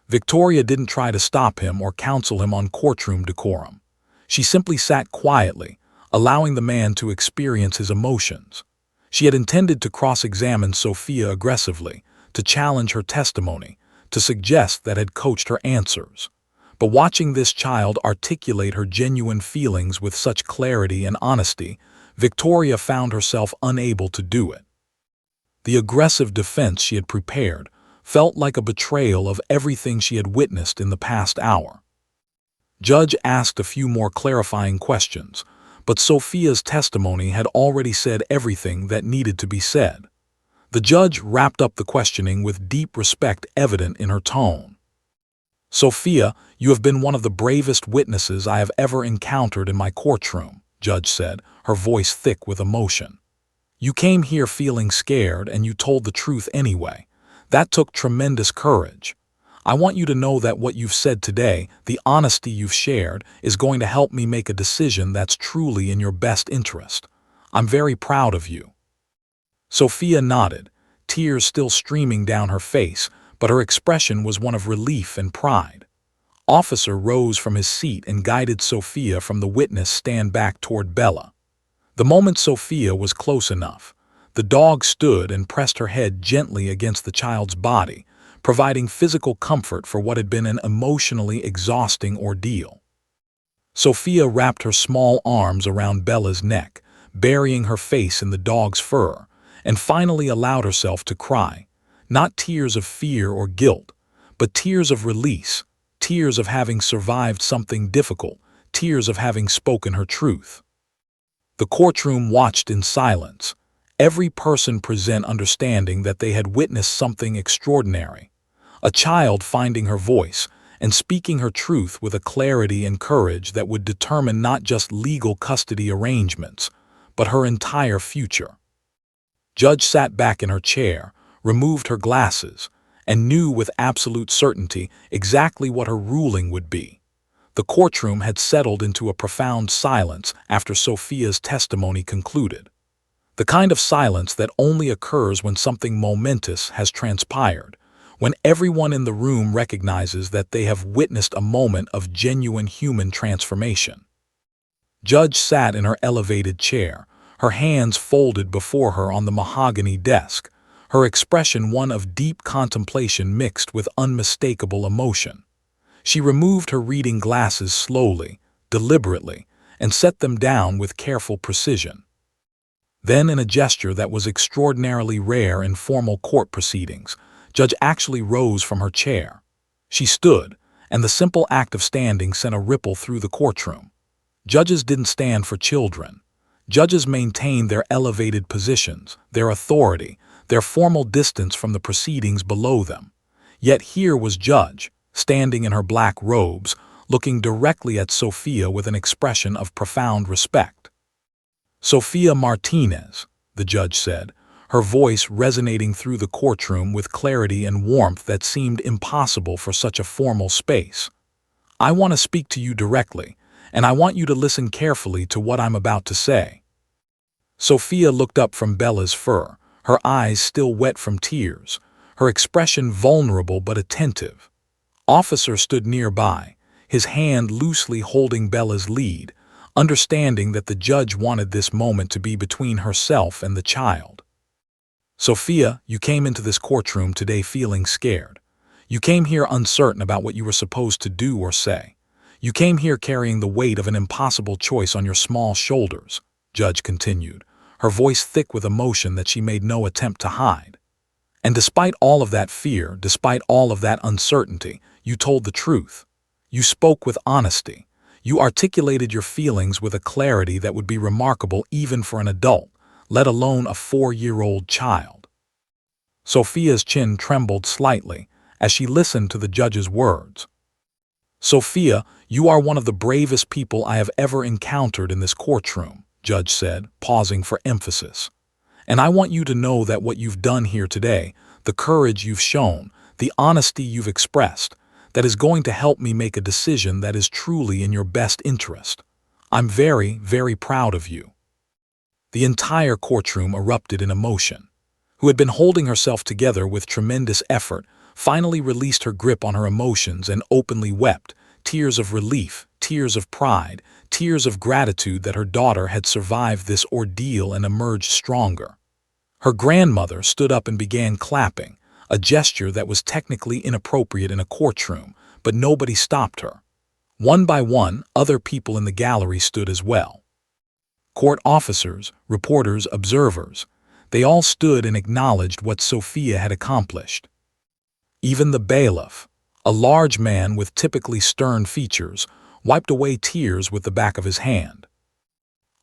Victoria didn't try to stop him or counsel him on courtroom decorum. She simply sat quietly, allowing the man to experience his emotions. She had intended to cross-examine Sophia aggressively, to challenge her testimony, to suggest that had coached her answers. But watching this child articulate her genuine feelings with such clarity and honesty, Victoria found herself unable to do it. The aggressive defense she had prepared felt like a betrayal of everything she had witnessed in the past hour. Judge asked a few more clarifying questions, but Sophia's testimony had already said everything that needed to be said. The judge wrapped up the questioning with deep respect evident in her tone. Sophia, you have been one of the bravest witnesses I have ever encountered in my courtroom, Judge said, her voice thick with emotion. You came here feeling scared and you told the truth anyway. That took tremendous courage. I want you to know that what you've said today, the honesty you've shared, is going to help me make a decision that's truly in your best interest. I'm very proud of you. Sophia nodded, tears still streaming down her face, but her expression was one of relief and pride. Officer rose from his seat and guided Sophia from the witness stand back toward Bella. The moment Sophia was close enough, the dog stood and pressed her head gently against the child's body, providing physical comfort for what had been an emotionally exhausting ordeal. Sophia wrapped her small arms around Bella's neck, burying her face in the dog's fur, and finally allowed herself to cry, not tears of fear or guilt, but tears of release, tears of having survived something difficult, tears of having spoken her truth. The courtroom watched in silence, every person present understanding that they had witnessed something extraordinary. A child finding her voice and speaking her truth with a clarity and courage that would determine not just legal custody arrangements, but her entire future. Judge sat back in her chair, removed her glasses, and knew with absolute certainty exactly what her ruling would be. The courtroom had settled into a profound silence after Sophia's testimony concluded. The kind of silence that only occurs when something momentous has transpired, when everyone in the room recognizes that they have witnessed a moment of genuine human transformation. Judge sat in her elevated chair, her hands folded before her on the mahogany desk, her expression one of deep contemplation mixed with unmistakable emotion. She removed her reading glasses slowly, deliberately, and set them down with careful precision. Then, in a gesture that was extraordinarily rare in formal court proceedings, Judge actually rose from her chair. She stood, and the simple act of standing sent a ripple through the courtroom. Judges didn't stand for children. Judges maintained their elevated positions, their authority, their formal distance from the proceedings below them. Yet here was Judge, standing in her black robes, looking directly at Sophia with an expression of profound respect. "Sophia Martinez," the judge said, her voice resonating through the courtroom with clarity and warmth that seemed impossible for such a formal space. "I want to speak to you directly, and I want you to listen carefully to what I'm about to say." Sophia looked up from Bella's fur, her eyes still wet from tears, her expression vulnerable but attentive. Officer stood nearby, his hand loosely holding Bella's lead, understanding that the judge wanted this moment to be between herself and the child. "Sophia, you came into this courtroom today feeling scared. You came here uncertain about what you were supposed to do or say. You came here carrying the weight of an impossible choice on your small shoulders," Judge continued, her voice thick with emotion that she made no attempt to hide. "And despite all of that fear, despite all of that uncertainty, you told the truth. You spoke with honesty. You articulated your feelings with a clarity that would be remarkable even for an adult, let alone a 4-year-old child." Sophia's chin trembled slightly as she listened to the judge's words. "Sophia, you are one of the bravest people I have ever encountered in this courtroom," Judge said, pausing for emphasis. "And I want you to know that what you've done here today, the courage you've shown, the honesty you've expressed, that is going to help me make a decision that is truly in your best interest. I'm very, very proud of you." The entire courtroom erupted in emotion. Who had been holding herself together with tremendous effort, finally released her grip on her emotions and openly wept, tears of relief, tears of pride, tears of gratitude that her daughter had survived this ordeal and emerged stronger. Her grandmother stood up and began clapping, a gesture that was technically inappropriate in a courtroom, but nobody stopped her. One by one, other people in the gallery stood as well. Court officers, reporters, observers, they all stood and acknowledged what Sophia had accomplished. Even the bailiff, a large man with typically stern features, wiped away tears with the back of his hand.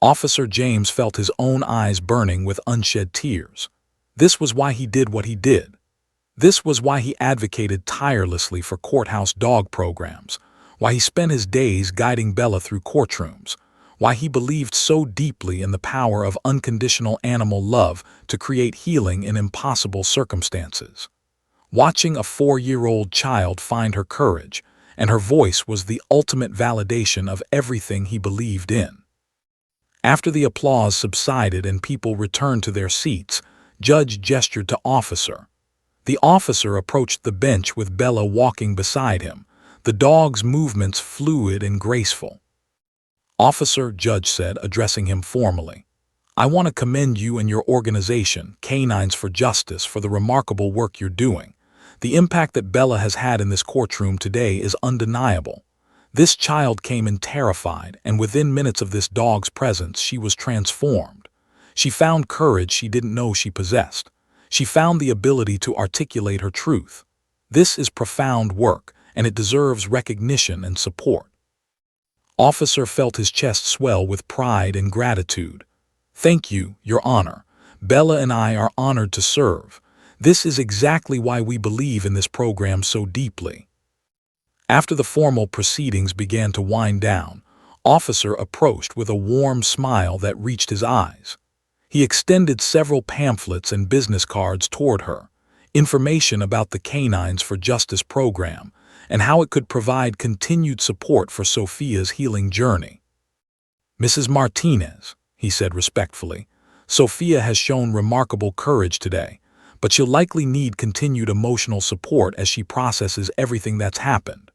Officer James felt his own eyes burning with unshed tears. This was why he did what he did. This was why he advocated tirelessly for courthouse dog programs, why he spent his days guiding Bella through courtrooms, why he believed so deeply in the power of unconditional animal love to create healing in impossible circumstances. Watching a 4-year-old child find her courage, and her voice was the ultimate validation of everything he believed in. After the applause subsided and people returned to their seats, Judge gestured to Officer. The officer approached the bench with Bella walking beside him, the dog's movements fluid and graceful. "Officer," Judge said, addressing him formally, "I want to commend you and your organization, Canines for Justice, for the remarkable work you're doing. The impact that Bella has had in this courtroom today is undeniable. This child came in terrified, and within minutes of this dog's presence, she was transformed. She found courage she didn't know she possessed. She found the ability to articulate her truth. This is profound work, and it deserves recognition and support." Officer felt his chest swell with pride and gratitude. "Thank you, Your Honor. Bella and I are honored to serve. This is exactly why we believe in this program so deeply." After the formal proceedings began to wind down, Officer approached with a warm smile that reached his eyes. He extended several pamphlets and business cards toward her, information about the Canines for Justice program and how it could provide continued support for Sophia's healing journey. "Mrs. Martinez," he said respectfully, "Sophia has shown remarkable courage today, but she'll likely need continued emotional support as she processes everything that's happened.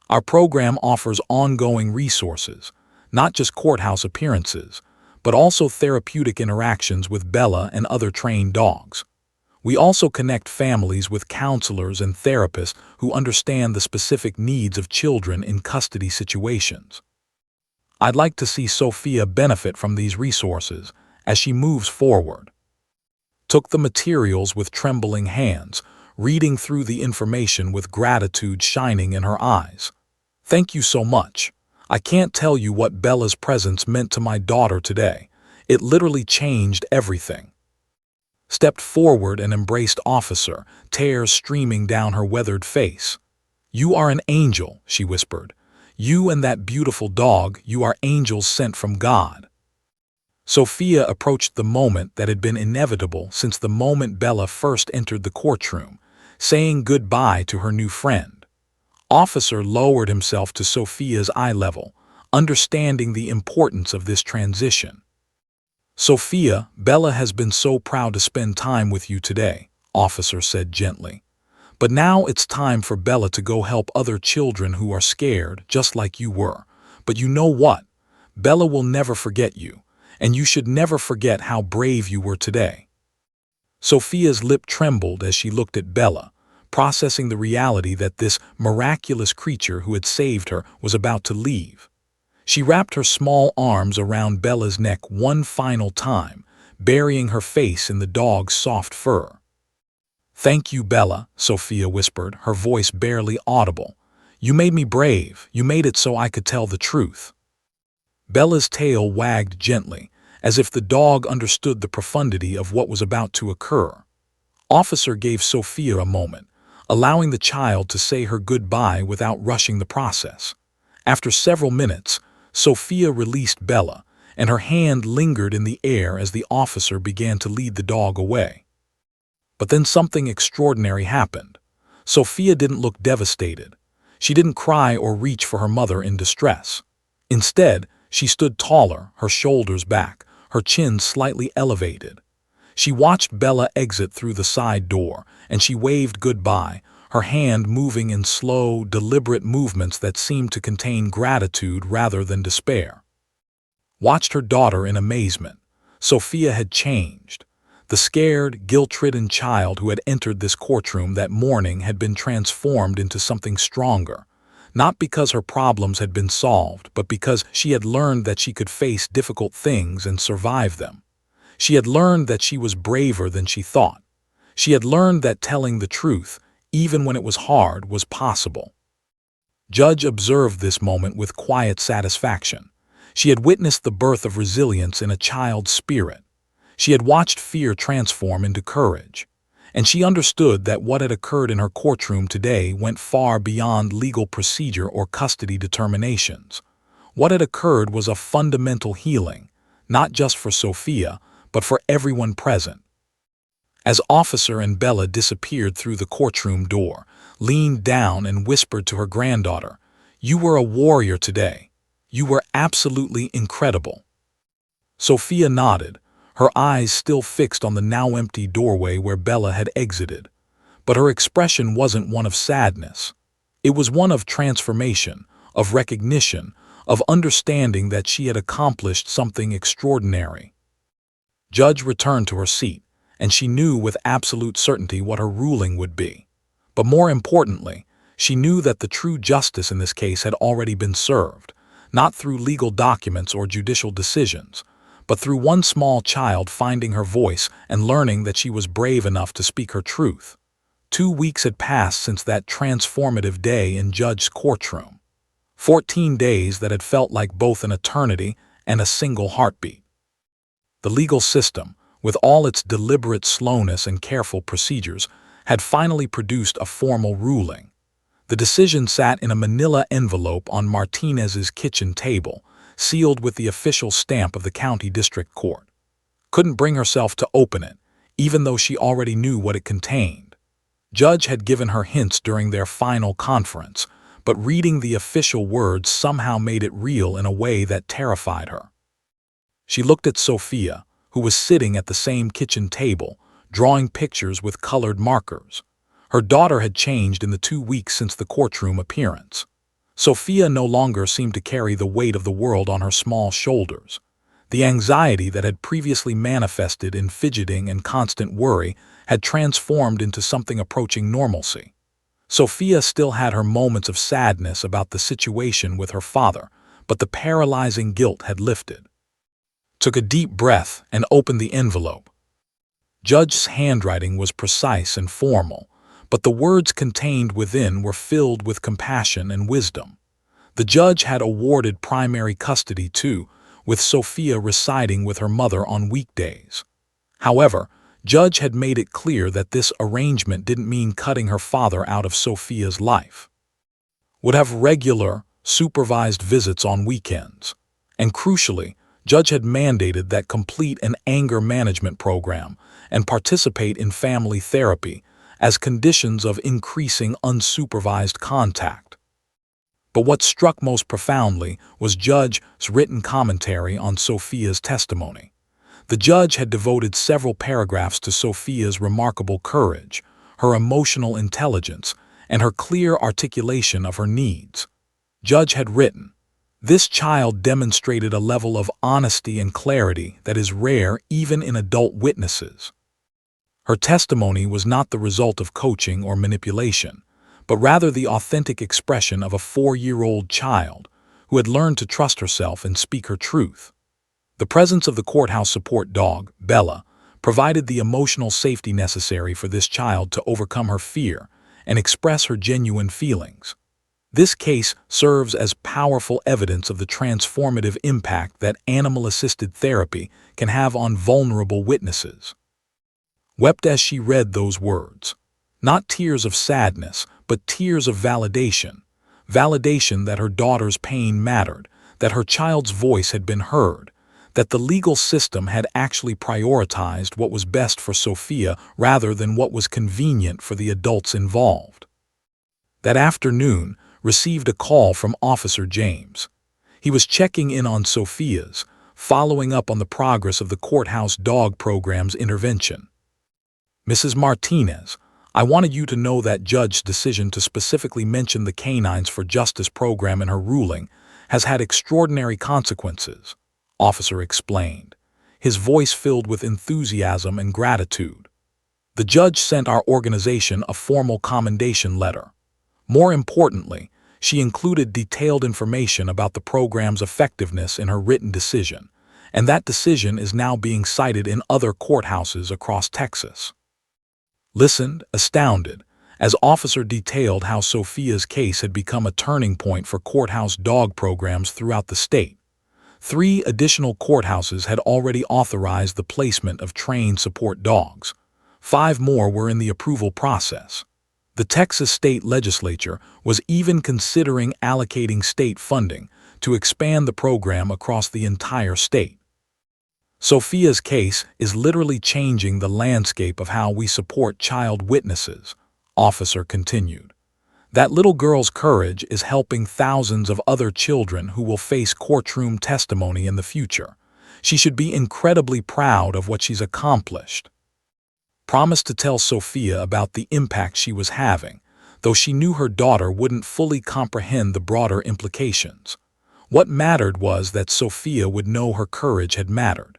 Our program offers ongoing resources, not just courthouse appearances, but also therapeutic interactions with Bella and other trained dogs. We also connect families with counselors and therapists who understand the specific needs of children in custody situations. I'd like to see Sophia benefit from these resources as she moves forward." Took the materials with trembling hands, reading through the information with gratitude shining in her eyes. "Thank you so much. I can't tell you what Bella's presence meant to my daughter today. It literally changed everything." Stepped forward and embraced Officer, tears streaming down her weathered face. "You are an angel," she whispered. "You and that beautiful dog, you are angels sent from God." Sophia approached the moment that had been inevitable since the moment Bella first entered the courtroom, saying goodbye to her new friend. Officer lowered himself to Sophia's eye level, understanding the importance of this transition. "Sophia, Bella has been so proud to spend time with you today," Officer said gently. "But now it's time for Bella to go help other children who are scared, just like you were. But you know what? Bella will never forget you, and you should never forget how brave you were today." Sophia's lip trembled as she looked at Bella, processing the reality that this miraculous creature who had saved her was about to leave. She wrapped her small arms around Bella's neck one final time, burying her face in the dog's soft fur. "Thank you, Bella," Sophia whispered, her voice barely audible. "You made me brave. You made it so I could tell the truth." Bella's tail wagged gently, as if the dog understood the profundity of what was about to occur. Officer gave Sophia a moment, allowing the child to say her goodbye without rushing the process. After several minutes, Sophia released Bella, and her hand lingered in the air as the officer began to lead the dog away. But then something extraordinary happened. Sophia didn't look devastated. She didn't cry or reach for her mother in distress. Instead, she stood taller, her shoulders back, her chin slightly elevated. She watched Bella exit through the side door, and she waved goodbye, her hand moving in slow, deliberate movements that seemed to contain gratitude rather than despair. Watched her daughter in amazement. Sophia had changed. The scared, guilt-ridden child who had entered this courtroom that morning had been transformed into something stronger, not because her problems had been solved, but because she had learned that she could face difficult things and survive them. She had learned that she was braver than she thought. She had learned that telling the truth, even when it was hard, was possible. Judge observed this moment with quiet satisfaction. She had witnessed the birth of resilience in a child's spirit. She had watched fear transform into courage. And she understood that what had occurred in her courtroom today went far beyond legal procedure or custody determinations. What had occurred was a fundamental healing, not just for Sophia, but for everyone present. As Officer and Bella disappeared through the courtroom door, leaned down and whispered to her granddaughter, "You were a warrior today. You were absolutely incredible." Sophia nodded, her eyes still fixed on the now empty doorway where Bella had exited. But her expression wasn't one of sadness. It was one of transformation, of recognition, of understanding that she had accomplished something extraordinary. Judge returned to her seat, and she knew with absolute certainty what her ruling would be. But more importantly, she knew that the true justice in this case had already been served, not through legal documents or judicial decisions, but through one small child finding her voice and learning that she was brave enough to speak her truth. 2 weeks had passed since that transformative day in Judge's courtroom. 14 days that had felt like both an eternity and a single heartbeat. The legal system, with all its deliberate slowness and careful procedures, had finally produced a formal ruling. The decision sat in a manila envelope on Martinez's kitchen table, sealed with the official stamp of the county district court. Couldn't bring herself to open it, even though she already knew what it contained. Judge had given her hints during their final conference, but reading the official words somehow made it real in a way that terrified her. She looked at Sophia, who was sitting at the same kitchen table, drawing pictures with colored markers. Her daughter had changed in the 2 weeks since the courtroom appearance. Sophia no longer seemed to carry the weight of the world on her small shoulders. The anxiety that had previously manifested in fidgeting and constant worry had transformed into something approaching normalcy. Sophia still had her moments of sadness about the situation with her father, but the paralyzing guilt had lifted. Took a deep breath and opened the envelope. Judge's handwriting was precise and formal, but the words contained within were filled with compassion and wisdom. The judge had awarded primary custody too, with Sophia residing with her mother on weekdays. However, Judge had made it clear that this arrangement didn't mean cutting her father out of Sophia's life. Would have regular, supervised visits on weekends. And crucially, Judge had mandated that complete an anger management program and participate in family therapy as conditions of increasing unsupervised contact. But what struck most profoundly was Judge's written commentary on Sophia's testimony. The judge had devoted several paragraphs to Sophia's remarkable courage, her emotional intelligence, and her clear articulation of her needs. Judge had written, "This child demonstrated a level of honesty and clarity that is rare even in adult witnesses." Her testimony was not the result of coaching or manipulation, but rather the authentic expression of a 4-year-old child who had learned to trust herself and speak her truth. The presence of the courthouse support dog, Bella, provided the emotional safety necessary for this child to overcome her fear and express her genuine feelings. This case serves as powerful evidence of the transformative impact that animal-assisted therapy can have on vulnerable witnesses. Wept as she read those words. Not tears of sadness, but tears of validation. Validation that her daughter's pain mattered, that her child's voice had been heard, that the legal system had actually prioritized what was best for Sophia rather than what was convenient for the adults involved. That afternoon, received a call from Officer James. He was checking in on Sophia's, following up on the progress of the courthouse dog program's intervention. "Mrs. Martinez, I wanted you to know that Judge's decision to specifically mention the Canines for Justice program in her ruling has had extraordinary consequences," Officer explained, his voice filled with enthusiasm and gratitude. "The judge sent our organization a formal commendation letter. More importantly, she included detailed information about the program's effectiveness in her written decision, and that decision is now being cited in other courthouses across Texas." Listened, astounded, as Officer detailed how Sophia's case had become a turning point for courthouse dog programs throughout the state. 3 additional courthouses had already authorized the placement of trained support dogs. 5 more were in the approval process. The Texas state legislature was even considering allocating state funding to expand the program across the entire state. Sophia's case is literally changing the landscape of how we support child witnesses, Officer continued. That little girl's courage is helping thousands of other children who will face courtroom testimony in the future. She should be incredibly proud of what she's accomplished. Promised to tell Sophia about the impact she was having, though she knew her daughter wouldn't fully comprehend the broader implications. What mattered was that Sophia would know her courage had mattered.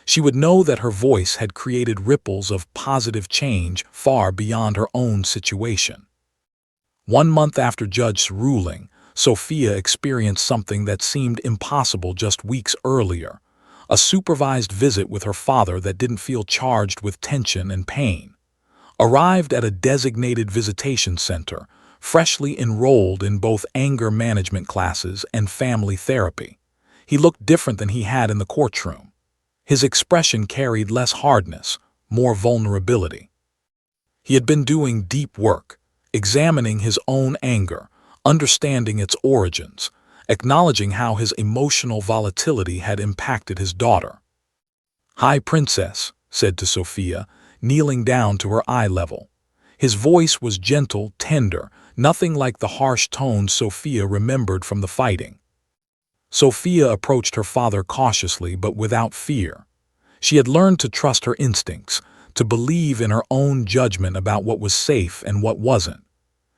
She would know that her voice had created ripples of positive change far beyond her own situation. 1 month after Judge's ruling, Sophia experienced something that seemed impossible just weeks earlier, a supervised visit with her father that didn't feel charged with tension and pain. Arrived at a designated visitation center, freshly enrolled in both anger management classes and family therapy. He looked different than he had in the courtroom. His expression carried less hardness, more vulnerability. He had been doing deep work, examining his own anger, understanding its origins, acknowledging how his emotional volatility had impacted his daughter. "Hi, Princess," said to Sophia, kneeling down to her eye level. His voice was gentle, tender, nothing like the harsh tones Sophia remembered from the fighting. Sophia approached her father cautiously but without fear. She had learned to trust her instincts, to believe in her own judgment about what was safe and what wasn't.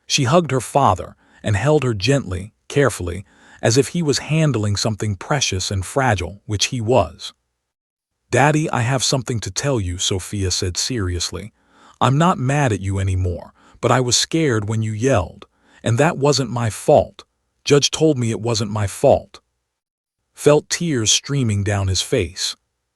She hugged her father and held her gently, carefully, as if he was handling something precious and fragile, which he was. "Daddy, I have something to tell you," Sophia said seriously. "I'm not mad at you anymore, but I was scared when you yelled, and that wasn't my fault. Judge told me it wasn't my fault." Felt tears streaming down his face.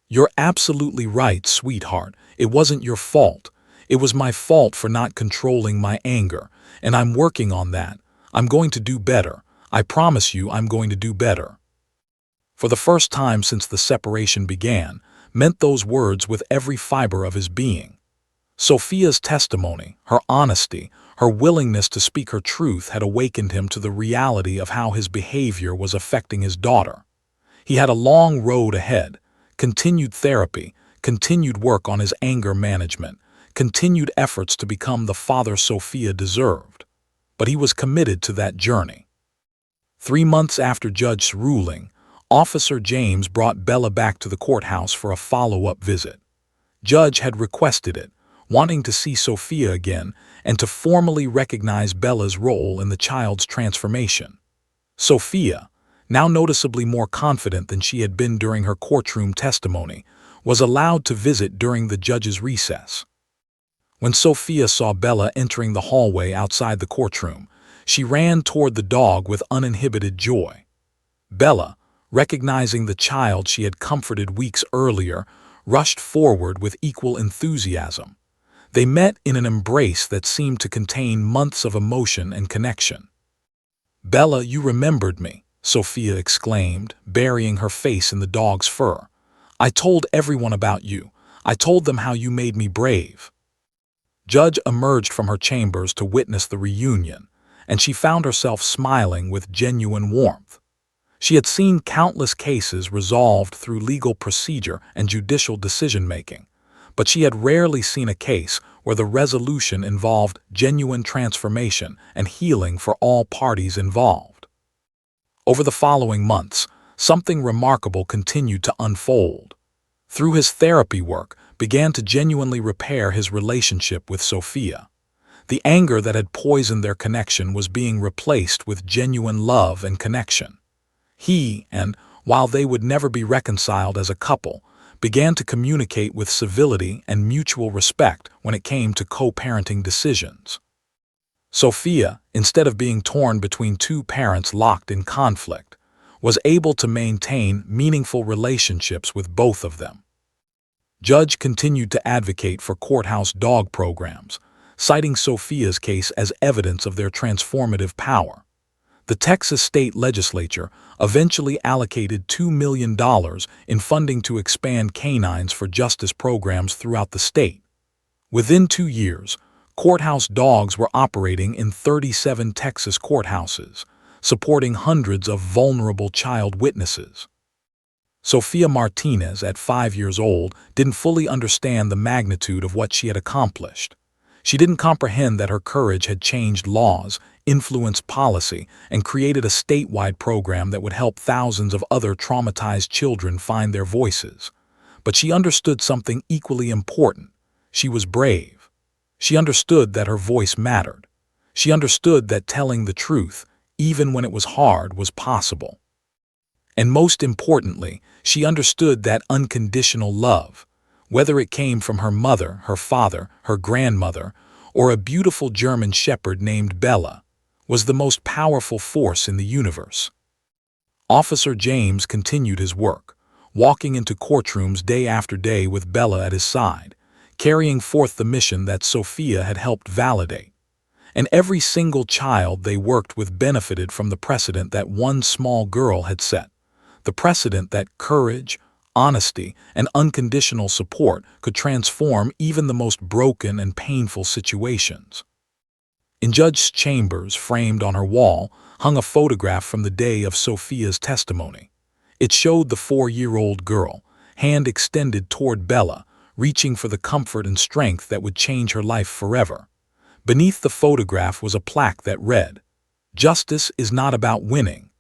"You're absolutely right, sweetheart. It wasn't your fault. It was my fault for not controlling my anger, and I'm working on that. I'm going to do better. I promise you I'm going to do better." For the first time since the separation began, meant those words with every fiber of his being. Sophia's testimony, her honesty, her willingness to speak her truth had awakened him to the reality of how his behavior was affecting his daughter. He had a long road ahead, continued therapy, continued work on his anger management, continued efforts to become the father Sophia deserved. But he was committed to that journey. 3 months after Judge's ruling, Officer James brought Bella back to the courthouse for a follow-up visit. Judge had requested it, wanting to see Sophia again and to formally recognize Bella's role in the child's transformation. Sophia, now noticeably more confident than she had been during her courtroom testimony, was allowed to visit during the judge's recess. When Sophia saw Bella entering the hallway outside the courtroom, she ran toward the dog with uninhibited joy. Bella, recognizing the child she had comforted weeks earlier, rushed forward with equal enthusiasm. They met in an embrace that seemed to contain months of emotion and connection. "Bella, you remembered me," Sophia exclaimed, burying her face in the dog's fur. "I told everyone about you. I told them how you made me brave." Judge emerged from her chambers to witness the reunion, and she found herself smiling with genuine warmth. She had seen countless cases resolved through legal procedure and judicial decision-making, but she had rarely seen a case where the resolution involved genuine transformation and healing for all parties involved. Over the following months, something remarkable continued to unfold. Through his therapy work, began to genuinely repair his relationship with Sophia. The anger that had poisoned their connection was being replaced with genuine love and connection. He and, while they would never be reconciled as a couple, began to communicate with civility and mutual respect when it came to co-parenting decisions. Sophia, instead of being torn between two parents locked in conflict, was able to maintain meaningful relationships with both of them. Judge continued to advocate for courthouse dog programs, citing Sophia's case as evidence of their transformative power. The Texas state legislature eventually allocated $2 million in funding to expand canines for justice programs throughout the state. Within 2 years, courthouse dogs were operating in 37 Texas courthouses, supporting hundreds of vulnerable child witnesses. Sophia Martinez, at 5 years old, didn't fully understand the magnitude of what she had accomplished. She didn't comprehend that her courage had changed laws, influenced policy, and created a statewide program that would help thousands of other traumatized children find their voices. But she understood something equally important. She was brave. She understood that her voice mattered. She understood that telling the truth, even when it was hard, was possible. And most importantly, she understood that unconditional love, whether it came from her mother, her father, her grandmother, or a beautiful German shepherd named Bella, was the most powerful force in the universe. Officer James continued his work, walking into courtrooms day after day with Bella at his side, carrying forth the mission that Sophia had helped validate. And every single child they worked with benefited from the precedent that one small girl had set, the precedent that courage, honesty, and unconditional support could transform even the most broken and painful situations. In Judge's chambers, framed on her wall, hung a photograph from the day of Sophia's testimony. It showed the 4-year-old girl, hand extended toward Bella, reaching for the comfort and strength that would change her life forever. Beneath the photograph was a plaque that read, "Justice is not about winning.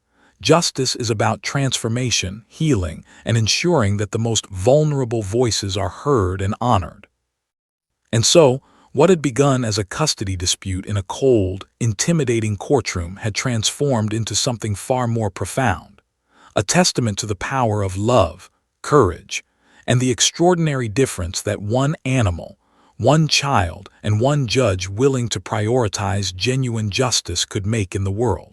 Justice is about transformation, healing, and ensuring that the most vulnerable voices are heard and honored." And so, what had begun as a custody dispute in a cold, intimidating courtroom had transformed into something far more profound, a testament to the power of love, courage, and the extraordinary difference that one animal, one child, and one judge willing to prioritize genuine justice could make in the world.